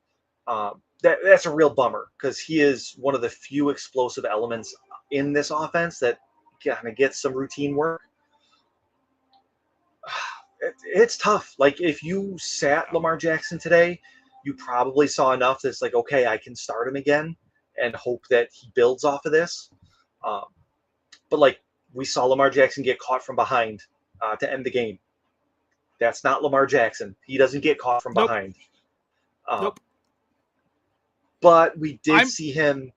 that's a real bummer because he is one of the few explosive elements in this offense that kind of gets some routine work. It's tough. Like if you sat Lamar Jackson today, you probably saw enough that's like, okay, I can start him again and hope that he builds off of this. But like we saw Lamar Jackson get caught from behind to end the game. That's not Lamar Jackson. He doesn't get caught from behind. Nope. But we did see him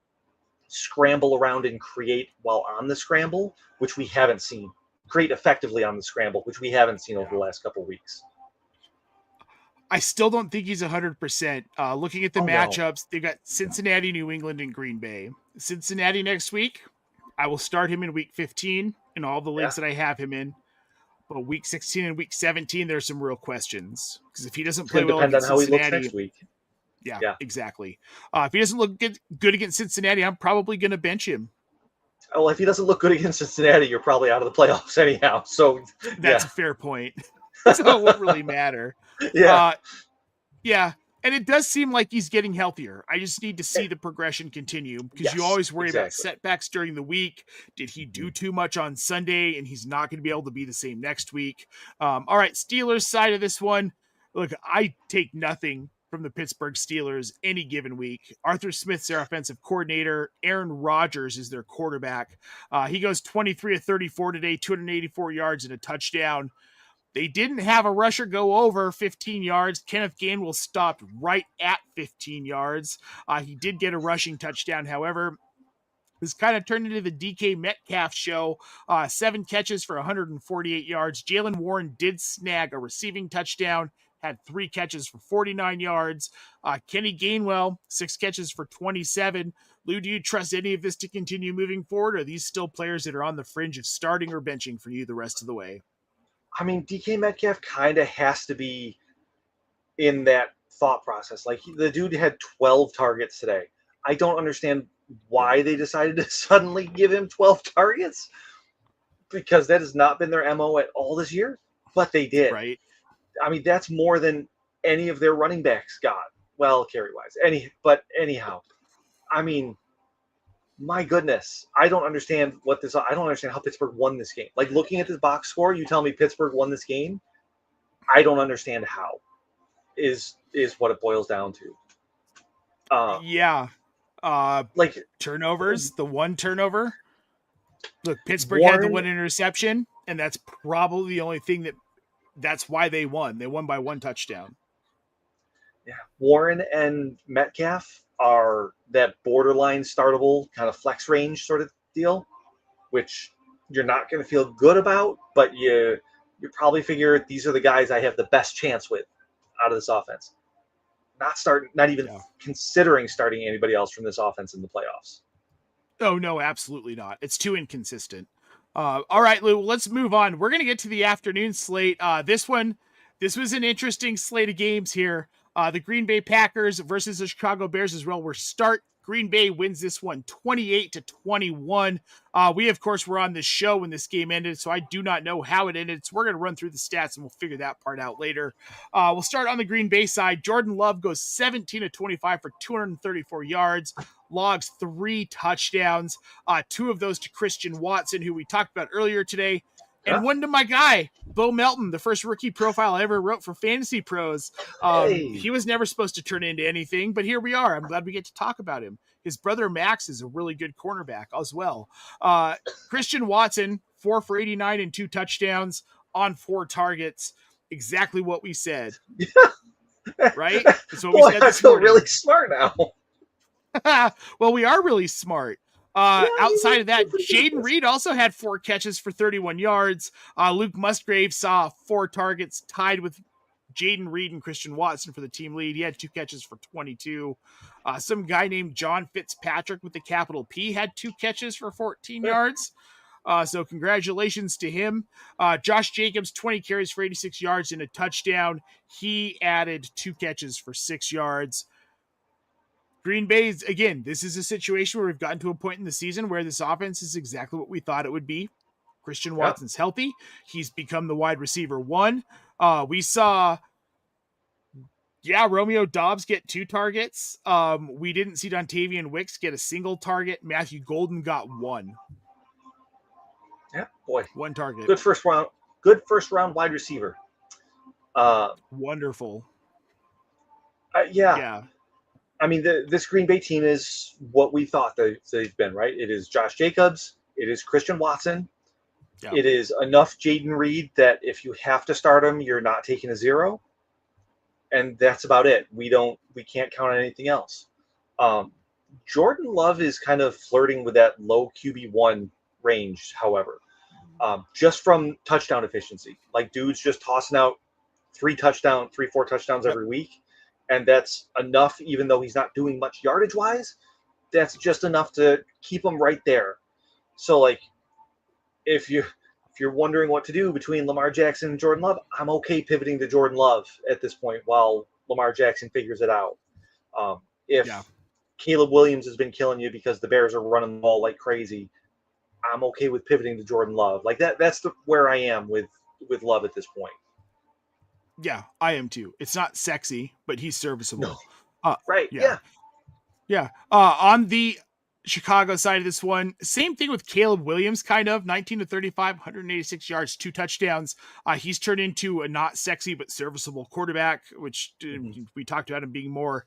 scramble around and create while on the scramble, which we haven't seen. Create effectively on the scramble, which we haven't seen over the last couple of weeks. I still don't think he's 100%. Looking at the matchups, they've got Cincinnati, New England, and Green Bay. Cincinnati next week, I will start him in week 15 in all the leagues that I have him in. But week 16 and week 17, there's some real questions. Because if he doesn't play well against Cincinnati, depends on how he looks next week. Yeah, exactly. If he doesn't look good against Cincinnati, I'm probably going to bench him. Well, if he doesn't look good against Cincinnati, you're probably out of the playoffs anyhow. So that's a fair point. So it won't really matter. Yeah. And it does seem like he's getting healthier. I just need to see the progression continue because you always worry about setbacks during the week. Did he do too much on Sunday and he's not going to be able to be the same next week? All right, Steelers side of this one. Look, I take nothing from the Pittsburgh Steelers any given week. Arthur Smith's their offensive coordinator. Aaron Rodgers is their quarterback. He goes 23 of 34 today, 284 yards and a touchdown. They didn't have a rusher go over 15 yards. Kenneth Gainwell stopped right at 15 yards. He did get a rushing touchdown. However, this kind of turned into the DK Metcalf show. 7 catches for 148 yards. Jaylen Warren did snag a receiving touchdown, had 3 catches for 49 yards. Kenny Gainwell, 6 catches for 27. Lou, do you trust any of this to continue moving forward? Or are these still players that are on the fringe of starting or benching for you the rest of the way? I mean, DK Metcalf kind of has to be in that thought process. Like the dude had 12 targets today. I don't understand why they decided to suddenly give him 12 targets because that has not been their MO at all this year, but they did. Right. I mean, that's more than any of their running backs got. Well, carry-wise. Anyhow, I mean, my goodness, I don't understand how Pittsburgh won this game. Like looking at this box score, you tell me Pittsburgh won this game. I don't understand how is what it boils down to. Like turnovers, the one turnover. Look, Pittsburgh had the one interception, and that's probably the only thing that's why they won. They won by 1 touchdown. Yeah. Warren and Metcalf are that borderline startable kind of flex range sort of deal, which you're not going to feel good about, but you you probably figure these are the guys I have the best chance with out of this offense. Not even considering starting anybody else from this offense in the playoffs. Oh, no, absolutely not. It's too inconsistent. All right, Lou, let's move on. We're going to get to the afternoon slate. This was an interesting slate of games here. The Green Bay Packers versus the Chicago Bears as well. Green Bay wins this one 28-21. We, of course, were on this show when this game ended, so I do not know how it ended. So we're going to run through the stats and we'll figure that part out later. We'll start on the Green Bay side. Jordan Love goes 17-25 for 234 yards. Logs 3 touchdowns, 2 of those to Christian Watson, who we talked about earlier today, and 1 to my guy, Bo Melton, the first rookie profile I ever wrote for Fantasy Pros. He was never supposed to turn into anything, but here we are. I'm glad we get to talk about him. His brother Max is a really good cornerback as well. Christian Watson, 4 for 89 and 2 touchdowns on 4 targets. Exactly what we said. Right? That's what we said I feel really smart now. Well, we are really smart. Outside of that, Jaden Reed also had 4 catches for 31 yards. Luke Musgrave saw 4 targets, tied with Jaden Reed and Christian Watson for the team lead. He had 2 catches for 22. Some guy named John Fitzpatrick with the capital P had 2 catches for 14 yards. So congratulations to him. Josh Jacobs, 20 carries for 86 yards and a touchdown. He added 2 catches for 6 yards. Green Bay's, again, this is a situation where we've gotten to a point in the season where this offense is exactly what we thought it would be. Christian Watson's healthy. He's become the wide receiver 1. We saw, Romeo Doubs get 2 targets. We didn't see Dontavian Wicks get a single target. Matthew Golden got 1. Yeah, boy. 1 target. Good first round wide receiver. Wonderful. Yeah. I mean, this Green Bay team is what we thought they've been, right? It is Josh Jacobs. It is Christian Watson. Yeah. It is enough Jaden Reed that if you have to start him, you're not taking a 0. And that's about it. We can't count on anything else. Jordan Love is kind of flirting with that low QB1 range, however, just from touchdown efficiency. Like, dude's just tossing out 4 touchdowns every week. And that's enough, even though he's not doing much yardage-wise, that's just enough to keep him right there. So, like, if you're wondering what to do between Lamar Jackson and Jordan Love, I'm okay pivoting to Jordan Love at this point while Lamar Jackson figures it out. If Caleb Williams has been killing you because the Bears are running the ball like crazy, I'm okay with pivoting to Jordan Love. Like, that's where I am with Love at this point. Yeah, I am too. It's not sexy, but he's serviceable. No. Right. Yeah. On the Chicago side of this one, same thing with Caleb Williams, kind of 19-35, 186 yards, 2 touchdowns. He's turned into a not sexy, but serviceable quarterback, which we talked about him being more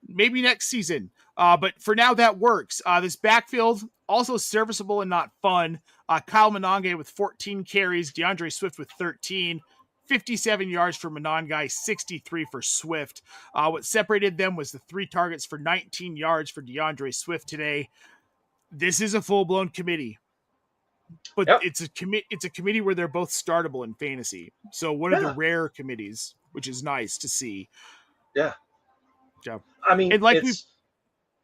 maybe next season. But for now, that works. This backfield, also serviceable and not fun. Kyle Monange with 14 carries, DeAndre Swift with 13. 57 yards for Monangai, 63 for Swift. What separated them was the 3 targets for 19 yards for DeAndre Swift today. This is a full-blown committee, but it's a committee where they're both startable in fantasy. So one of the rare committees, which is nice to see. Yeah. I mean,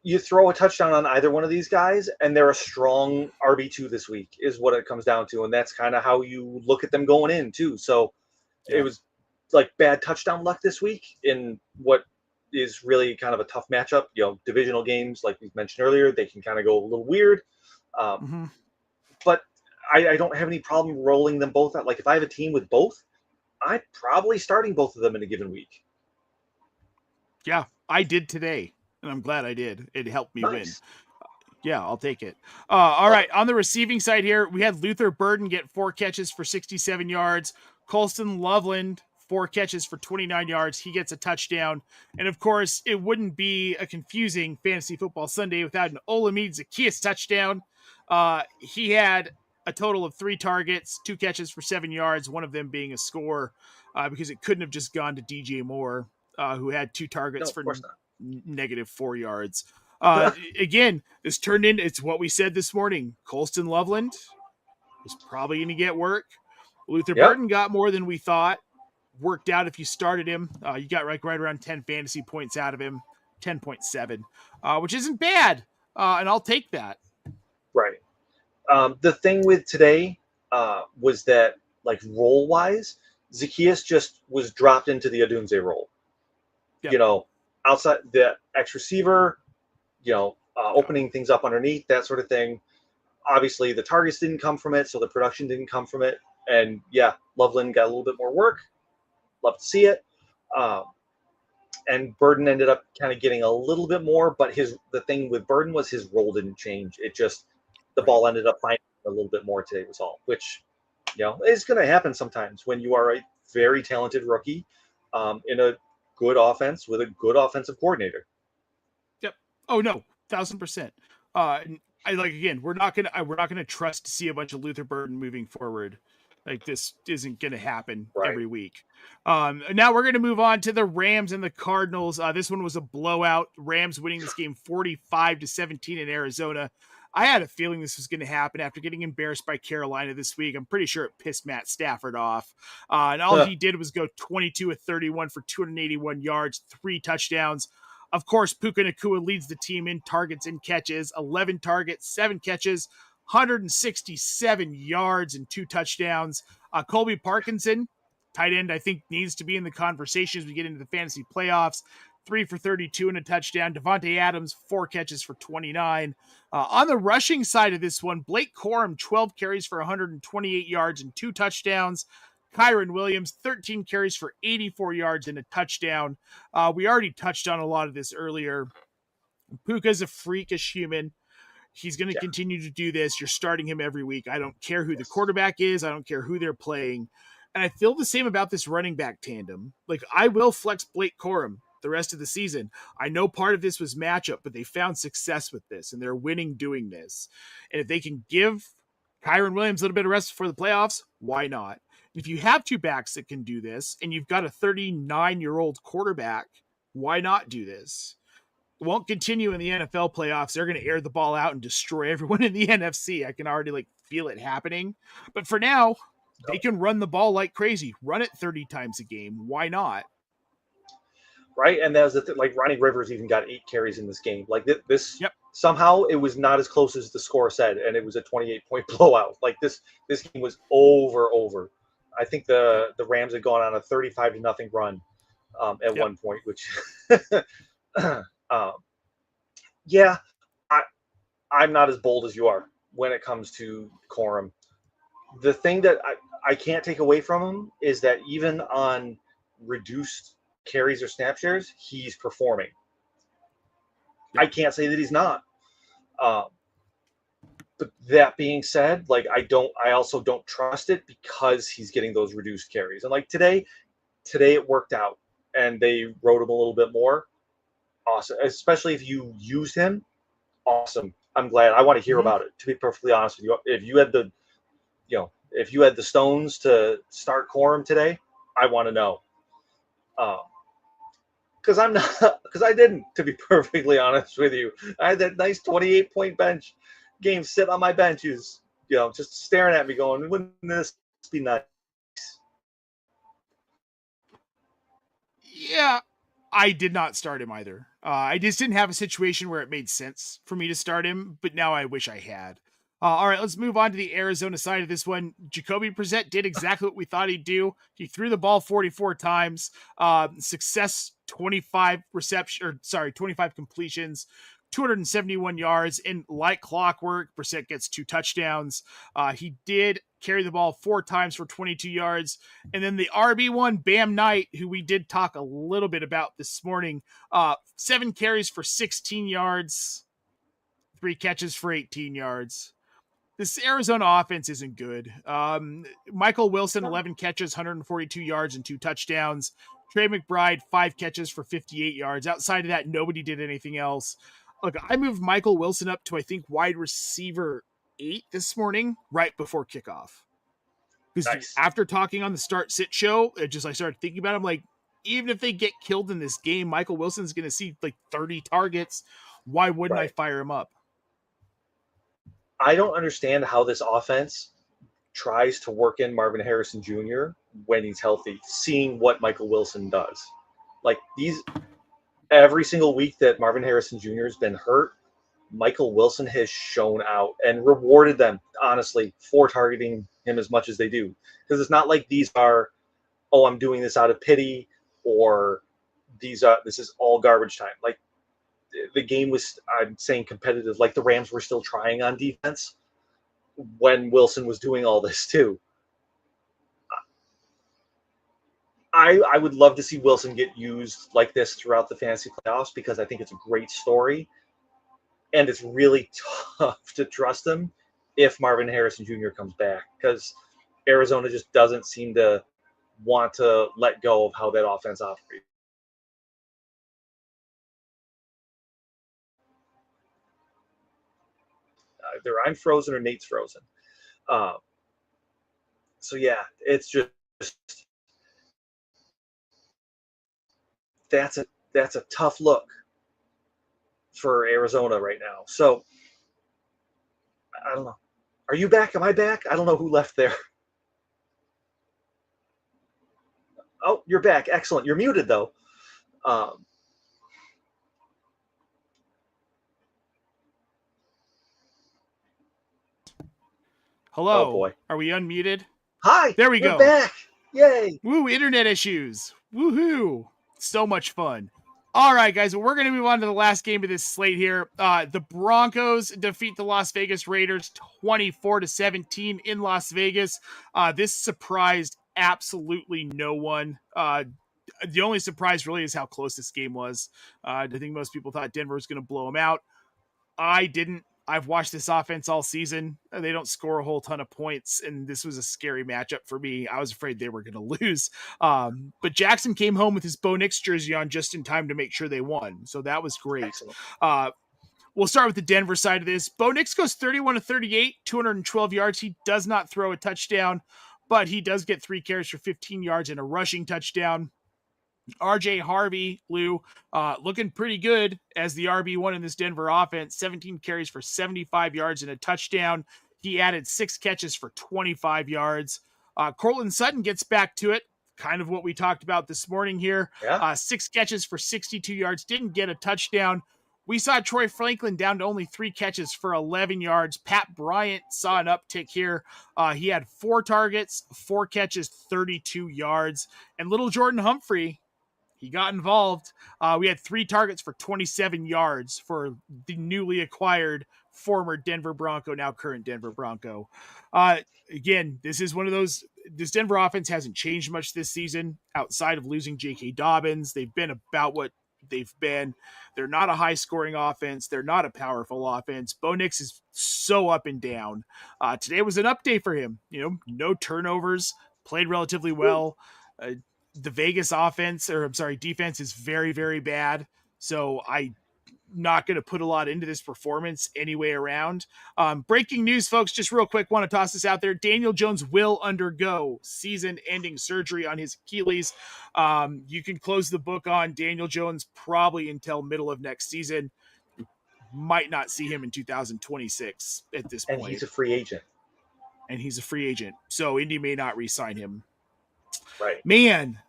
you throw a touchdown on either one of these guys, and they're a strong RB2 this week, is what it comes down to, and that's kind of how you look at them going in too. So. It was like bad touchdown luck this week in what is really kind of a tough matchup. Divisional games, like we mentioned earlier, they can kind of go a little weird. But I don't have any problem rolling them both out. Like, if I have a team with both, I'm probably starting both of them in a given week. Yeah, I did today, and I'm glad I did. It helped me win. Yeah, I'll take it. All right, on the receiving side here, we had Luther Burden get 4 catches for 67 yards. Colston Loveland, 4 catches for 29 yards. He gets a touchdown. And, of course, it wouldn't be a confusing Fantasy Football Sunday without an Olamide Zaccheaus touchdown. He had a total of 3 targets, 2 catches for 7 yards, one of them being a score, because it couldn't have just gone to DJ Moore, who had 2 targets for negative 4 yards. Again, this turned into, it's what we said this morning. Colston Loveland is probably going to get work. Luther Burden got more than we thought. Worked out if you started him. You got right around 10 fantasy points out of him, 10.7, which isn't bad, and I'll take that. Right. The thing with today was that, like, role-wise, Zacchaeus just was dropped into the Adunze role. Yep. You know, outside the X receiver, you know, opening things up underneath, that sort of thing. Obviously, the targets didn't come from it, so the production didn't come from it. And, yeah, Loveland got a little bit more work. Love to see it. And Burden ended up kind of getting a little bit more, but the thing with Burden was his role didn't change. It just, the ball ended up finding a little bit more today was all, which, you know, is going to happen sometimes when you are a very talented rookie in a good offense with a good offensive coordinator. Yep. Oh, no, 1,000%. We're not gonna trust to see a bunch of Luther Burden moving forward. Like, this isn't gonna happen every week. Now we're gonna move on to the Rams and the Cardinals. This one was a blowout. Rams winning this game 45-17 in Arizona. I had a feeling this was going to happen after getting embarrassed by Carolina this week. I'm pretty sure it pissed Matt Stafford off. And all he did was go 22 of 31 for 281 yards, 3 touchdowns. Of course, Puka Nacua leads the team in targets and catches, 11 targets, 7 catches, 167 yards and 2 touchdowns. Colby Parkinson, tight end, I think needs to be in the conversation as we get into the fantasy playoffs. 3 for 32 and a touchdown. Devontae Adams, 4 catches for 29. On the rushing side of this one, Blake Corum, 12 carries for 128 yards and 2 touchdowns. Kyron Williams, 13 carries for 84 yards and a touchdown. We already touched on a lot of this earlier. Puka's a freakish human. He's going to continue to do this. You're starting him every week. I don't care who the quarterback is. I don't care who they're playing. And I feel the same about this running back tandem. Like, I will flex Blake Corum the rest of the season. I know part of this was matchup, but they found success with this, and they're winning doing this. And if they can give Kyron Williams a little bit of rest for the playoffs, why not? If you have 2 backs that can do this, and you've got a 39-year-old quarterback, why not do this? It won't continue in the NFL playoffs. They're going to air the ball out and destroy everyone in the NFC. I can already feel it happening. But for now, they can run the ball like crazy. Run it 30 times a game. Why not? Right, and that was the thing. Like, Ronnie Rivers even got 8 carries in this game. Like, this somehow it was not as close as the score said, and it was a 28-point blowout. Like, this game was over. I think the Rams had gone on a 35-0 run at one point, which I'm not as bold as you are when it comes to Corum. The thing that I can't take away from him is that even on reduced carries or snap shares, he's performing. I can't say that he's not. But that being said, like, I also don't trust it because he's getting those reduced carries. And like today it worked out and they wrote him a little bit more. Awesome. Especially if you used him. Awesome. I'm glad. I want to hear about it, to be perfectly honest with you. If you had the stones to start Corum today, I want to know. Because I didn't, to be perfectly honest with you. I had that nice 28-point bench game sit on my bench, just staring at me going, wouldn't this be nice? Yeah, I did not start him either. I just didn't have a situation where it made sense for me to start him, but now I wish I had. All right, let's move on to the Arizona side of this one. Jacoby Brissett did exactly what we thought he'd do. He threw the ball 44 times. Success, 25 completions, 271 yards. And like clockwork, Brissett gets 2 touchdowns. He did carry the ball 4 times for 22 yards. And then the RB1, Bam Knight, who we did talk a little bit about this morning, 7 carries for 16 yards, 3 catches for 18 yards. This Arizona offense isn't good. Michael Wilson, 11 catches, 142 yards, and 2 touchdowns. Trey McBride, 5 catches for 58 yards. Outside of that, nobody did anything else. Look, I moved Michael Wilson up to, I think, wide receiver 8 this morning, right before kickoff. Because after talking on the Start Sit show, I started thinking about it. I'm like, even if they get killed in this game, Michael Wilson's going to see like 30 targets. Why wouldn't I fire him up? I don't understand how this offense tries to work in Marvin Harrison Jr. when he's healthy, seeing what Michael Wilson does. Like every single week that Marvin Harrison Jr. has been hurt, Michael Wilson has shown out and rewarded them, honestly, for targeting him as much as they do. Because it's not like these are, oh, I'm doing this out of pity, or this is all garbage time. Like, the game was, I'm saying, competitive. Like, the Rams were still trying on defense when Wilson was doing all this too. I would love to see Wilson get used like this throughout the fantasy playoffs, because I think it's a great story. And it's really tough to trust him if Marvin Harrison Jr. comes back, because Arizona just doesn't seem to want to let go of how that offense operates. Either I'm frozen or Nate's frozen. So yeah, it's just that's a tough look for Arizona right now. So I don't know. Are you back? Am I back? I don't know who left there. Oh, you're back. Excellent. You're muted though. Hello. Oh boy. Are we unmuted? Hi. There we go. Back. Yay. Woo, internet issues. Woohoo. So much fun. All right, guys, we're going to move on to the last game of this slate here. The Broncos defeat the Las Vegas Raiders 24-17 in Las Vegas. This surprised absolutely no one. The only surprise really is how close this game was. I think most people thought Denver was going to blow them out. I didn't. I've watched this offense all season. They don't score a whole ton of points, and this was a scary matchup for me. I was afraid they were going to lose. But Jackson came home with his Bo Nix jersey on just in time to make sure they won. So that was great. We'll start with the Denver side of this. Bo Nix goes 31-38, 212 yards. He does not throw a touchdown, but he does get 3 carries for 15 yards and a rushing touchdown. RJ Harvey, Lou, looking pretty good as the RB1 in this Denver offense. 17 carries for 75 yards and a touchdown. He added 6 catches for 25 yards. Cortland Sutton gets back to it, kind of what we talked about this morning here. Yeah. 6 catches for 62 yards, didn't get a touchdown. We saw Troy Franklin down to only 3 catches for 11 yards. Pat Bryant saw an uptick here. He had 4 targets, 4 catches, 32 yards. And little Jordan Humphrey, he got involved. We had 3 targets for 27 yards for the newly acquired former Denver Bronco, now current Denver Bronco. Again, this is one of those, this Denver offense hasn't changed much this season outside of losing J.K. Dobbins. They've been about what they've been. They're not a high-scoring offense. They're not a powerful offense. Bo Nix is so up and down. Today was an update for him. No turnovers, played relatively well. The Vegas defense is very, very bad. So I'm not going to put a lot into this performance anyway around. Breaking news, folks, just real quick, want to toss this out there. Daniel Jones will undergo season-ending surgery on his Achilles. You can close the book on Daniel Jones probably until middle of next season. Might not see him in 2026 at this point. And he's a free agent. So Indy may not re-sign him. Right. Man,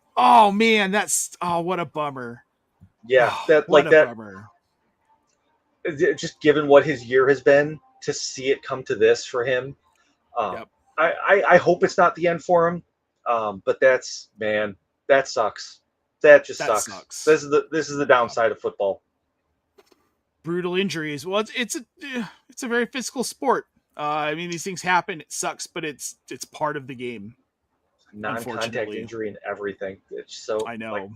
that's what a bummer. Yeah, bummer. Just given what his year has been, to see it come to this for him, yep. I hope it's not the end for him. But that sucks. That sucks. This is the downside of football. Brutal injuries. Well, it's a very physical sport. These things happen. It sucks, but it's part of the game. Non-contact injury and everything. It's so I know.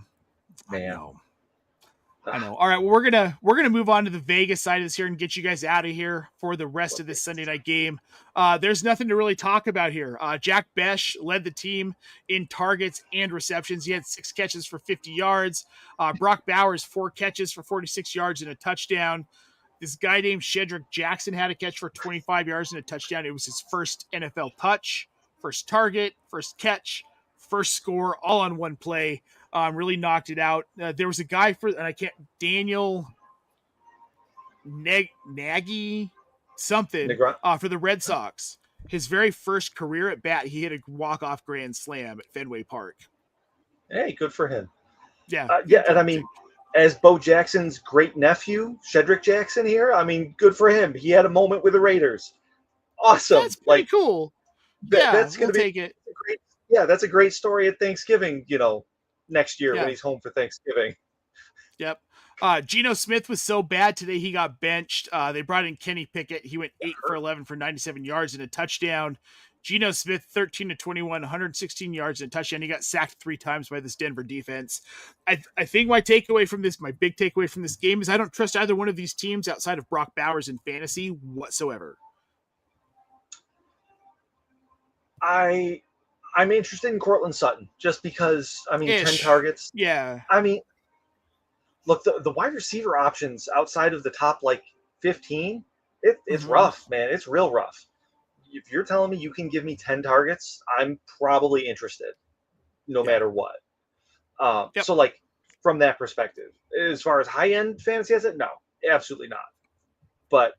I know. All right, well, we're gonna move on to the Vegas side of this here and get you guys out of here for the rest of this Sunday night game. There's nothing to really talk about here. Jack Besh led the team in targets and receptions. He had 6 catches for 50 yards. Brock Bowers 4 catches for 46 yards and a touchdown. This guy named Shedrick Jackson had a catch for 25 yards and a touchdown. It was his first NFL touch. First target, first catch, first score, all on one play. Really knocked it out. There was a guy Daniel Nagy, something, for the Red Sox. his very first career at bat, he hit a walk-off grand slam at Fenway Park. Hey, good for him. Yeah. And I mean, as Bo Jackson's great nephew, Shedrick Jackson here, I mean, good for him. He had a moment with the Raiders. Awesome. That's pretty cool. That's going to take it. Great. Yeah, that's a great story at Thanksgiving, next year when he's home for Thanksgiving. Yep. Geno Smith was so bad today he got benched. They brought in Kenny Pickett. He went 8 for 11 for 97 yards and a touchdown. Geno Smith, 13 to 21, 116 yards and a touchdown. He got sacked 3 times by this Denver defense. I think my big takeaway from this game is I don't trust either one of these teams outside of Brock Bowers in fantasy whatsoever. I'm interested in Cortland Sutton just because, 10 targets. Yeah. I mean, look, the wide receiver options outside of the top, 15, it's rough, man. It's real rough. If you're telling me you can give me 10 targets, I'm probably interested no matter what. So, from that perspective, as far as high-end fantasy has it, no, absolutely not. But,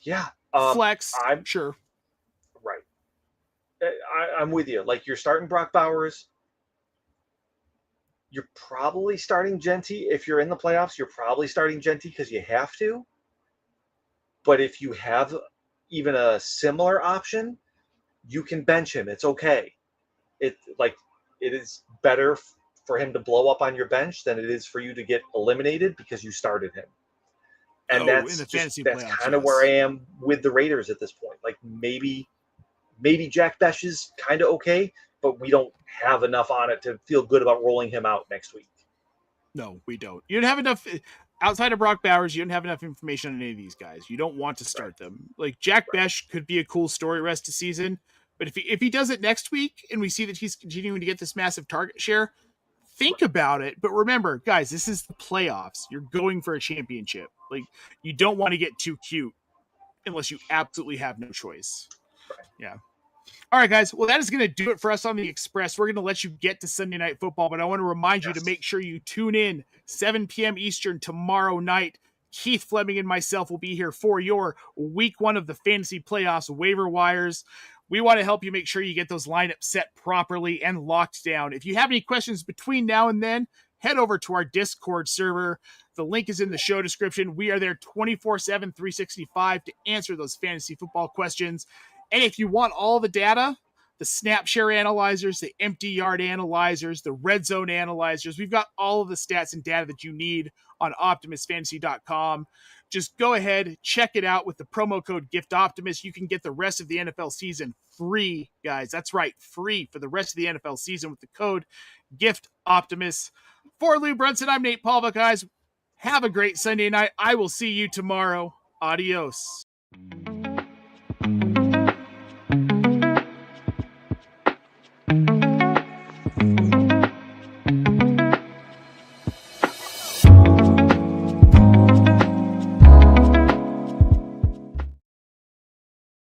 yeah. Flex, I'm sure. Right. I'm with you. You're starting Brock Bowers. You're probably starting Genty. If you're in the playoffs, you're probably starting Genty because you have to. But if you have even a similar option, you can bench him. It's okay. It is better for him to blow up on your bench than it is for you to get eliminated because you started him. And that's kind of where I am with the Raiders at this point. Maybe Jack Besh is kind of okay, but we don't have enough on it to feel good about rolling him out next week. No, we don't. You don't have enough outside of Brock Bowers. You don't have enough information on any of these guys. You don't want to start them. Jack Besh could be a cool story rest of season, but if he does it next week and we see that he's continuing to get this massive target share, think about it. But remember, guys, this is the playoffs. You're going for a championship. You don't want to get too cute unless you absolutely have no choice. Right. Yeah. All right, guys. Well, that is going to do it for us on the Express. We're going to let you get to Sunday Night Football, but I want to remind you to make sure you tune in 7 p.m. Eastern tomorrow night. Keith Fleming and myself will be here for your week 1 of the fantasy playoffs waiver wires. We want to help you make sure you get those lineups set properly and locked down. If you have any questions between now and then, head over to our Discord server. The link is in the show description. We are there 24/7, 365 to answer those fantasy football questions. And if you want all the data, the snap share analyzers, the empty yard analyzers, the red zone analyzers, we've got all of the stats and data that you need on optimusfantasy.com. Just go ahead, check it out with the promo code GIFTOPTIMUS. You can get the rest of the NFL season free, guys. That's right, free for the rest of the NFL season with the code GIFTOPTIMUS. For Lou Brunson, I'm Nate Polvogt, guys. Have a great Sunday night. I will see you tomorrow. Adios.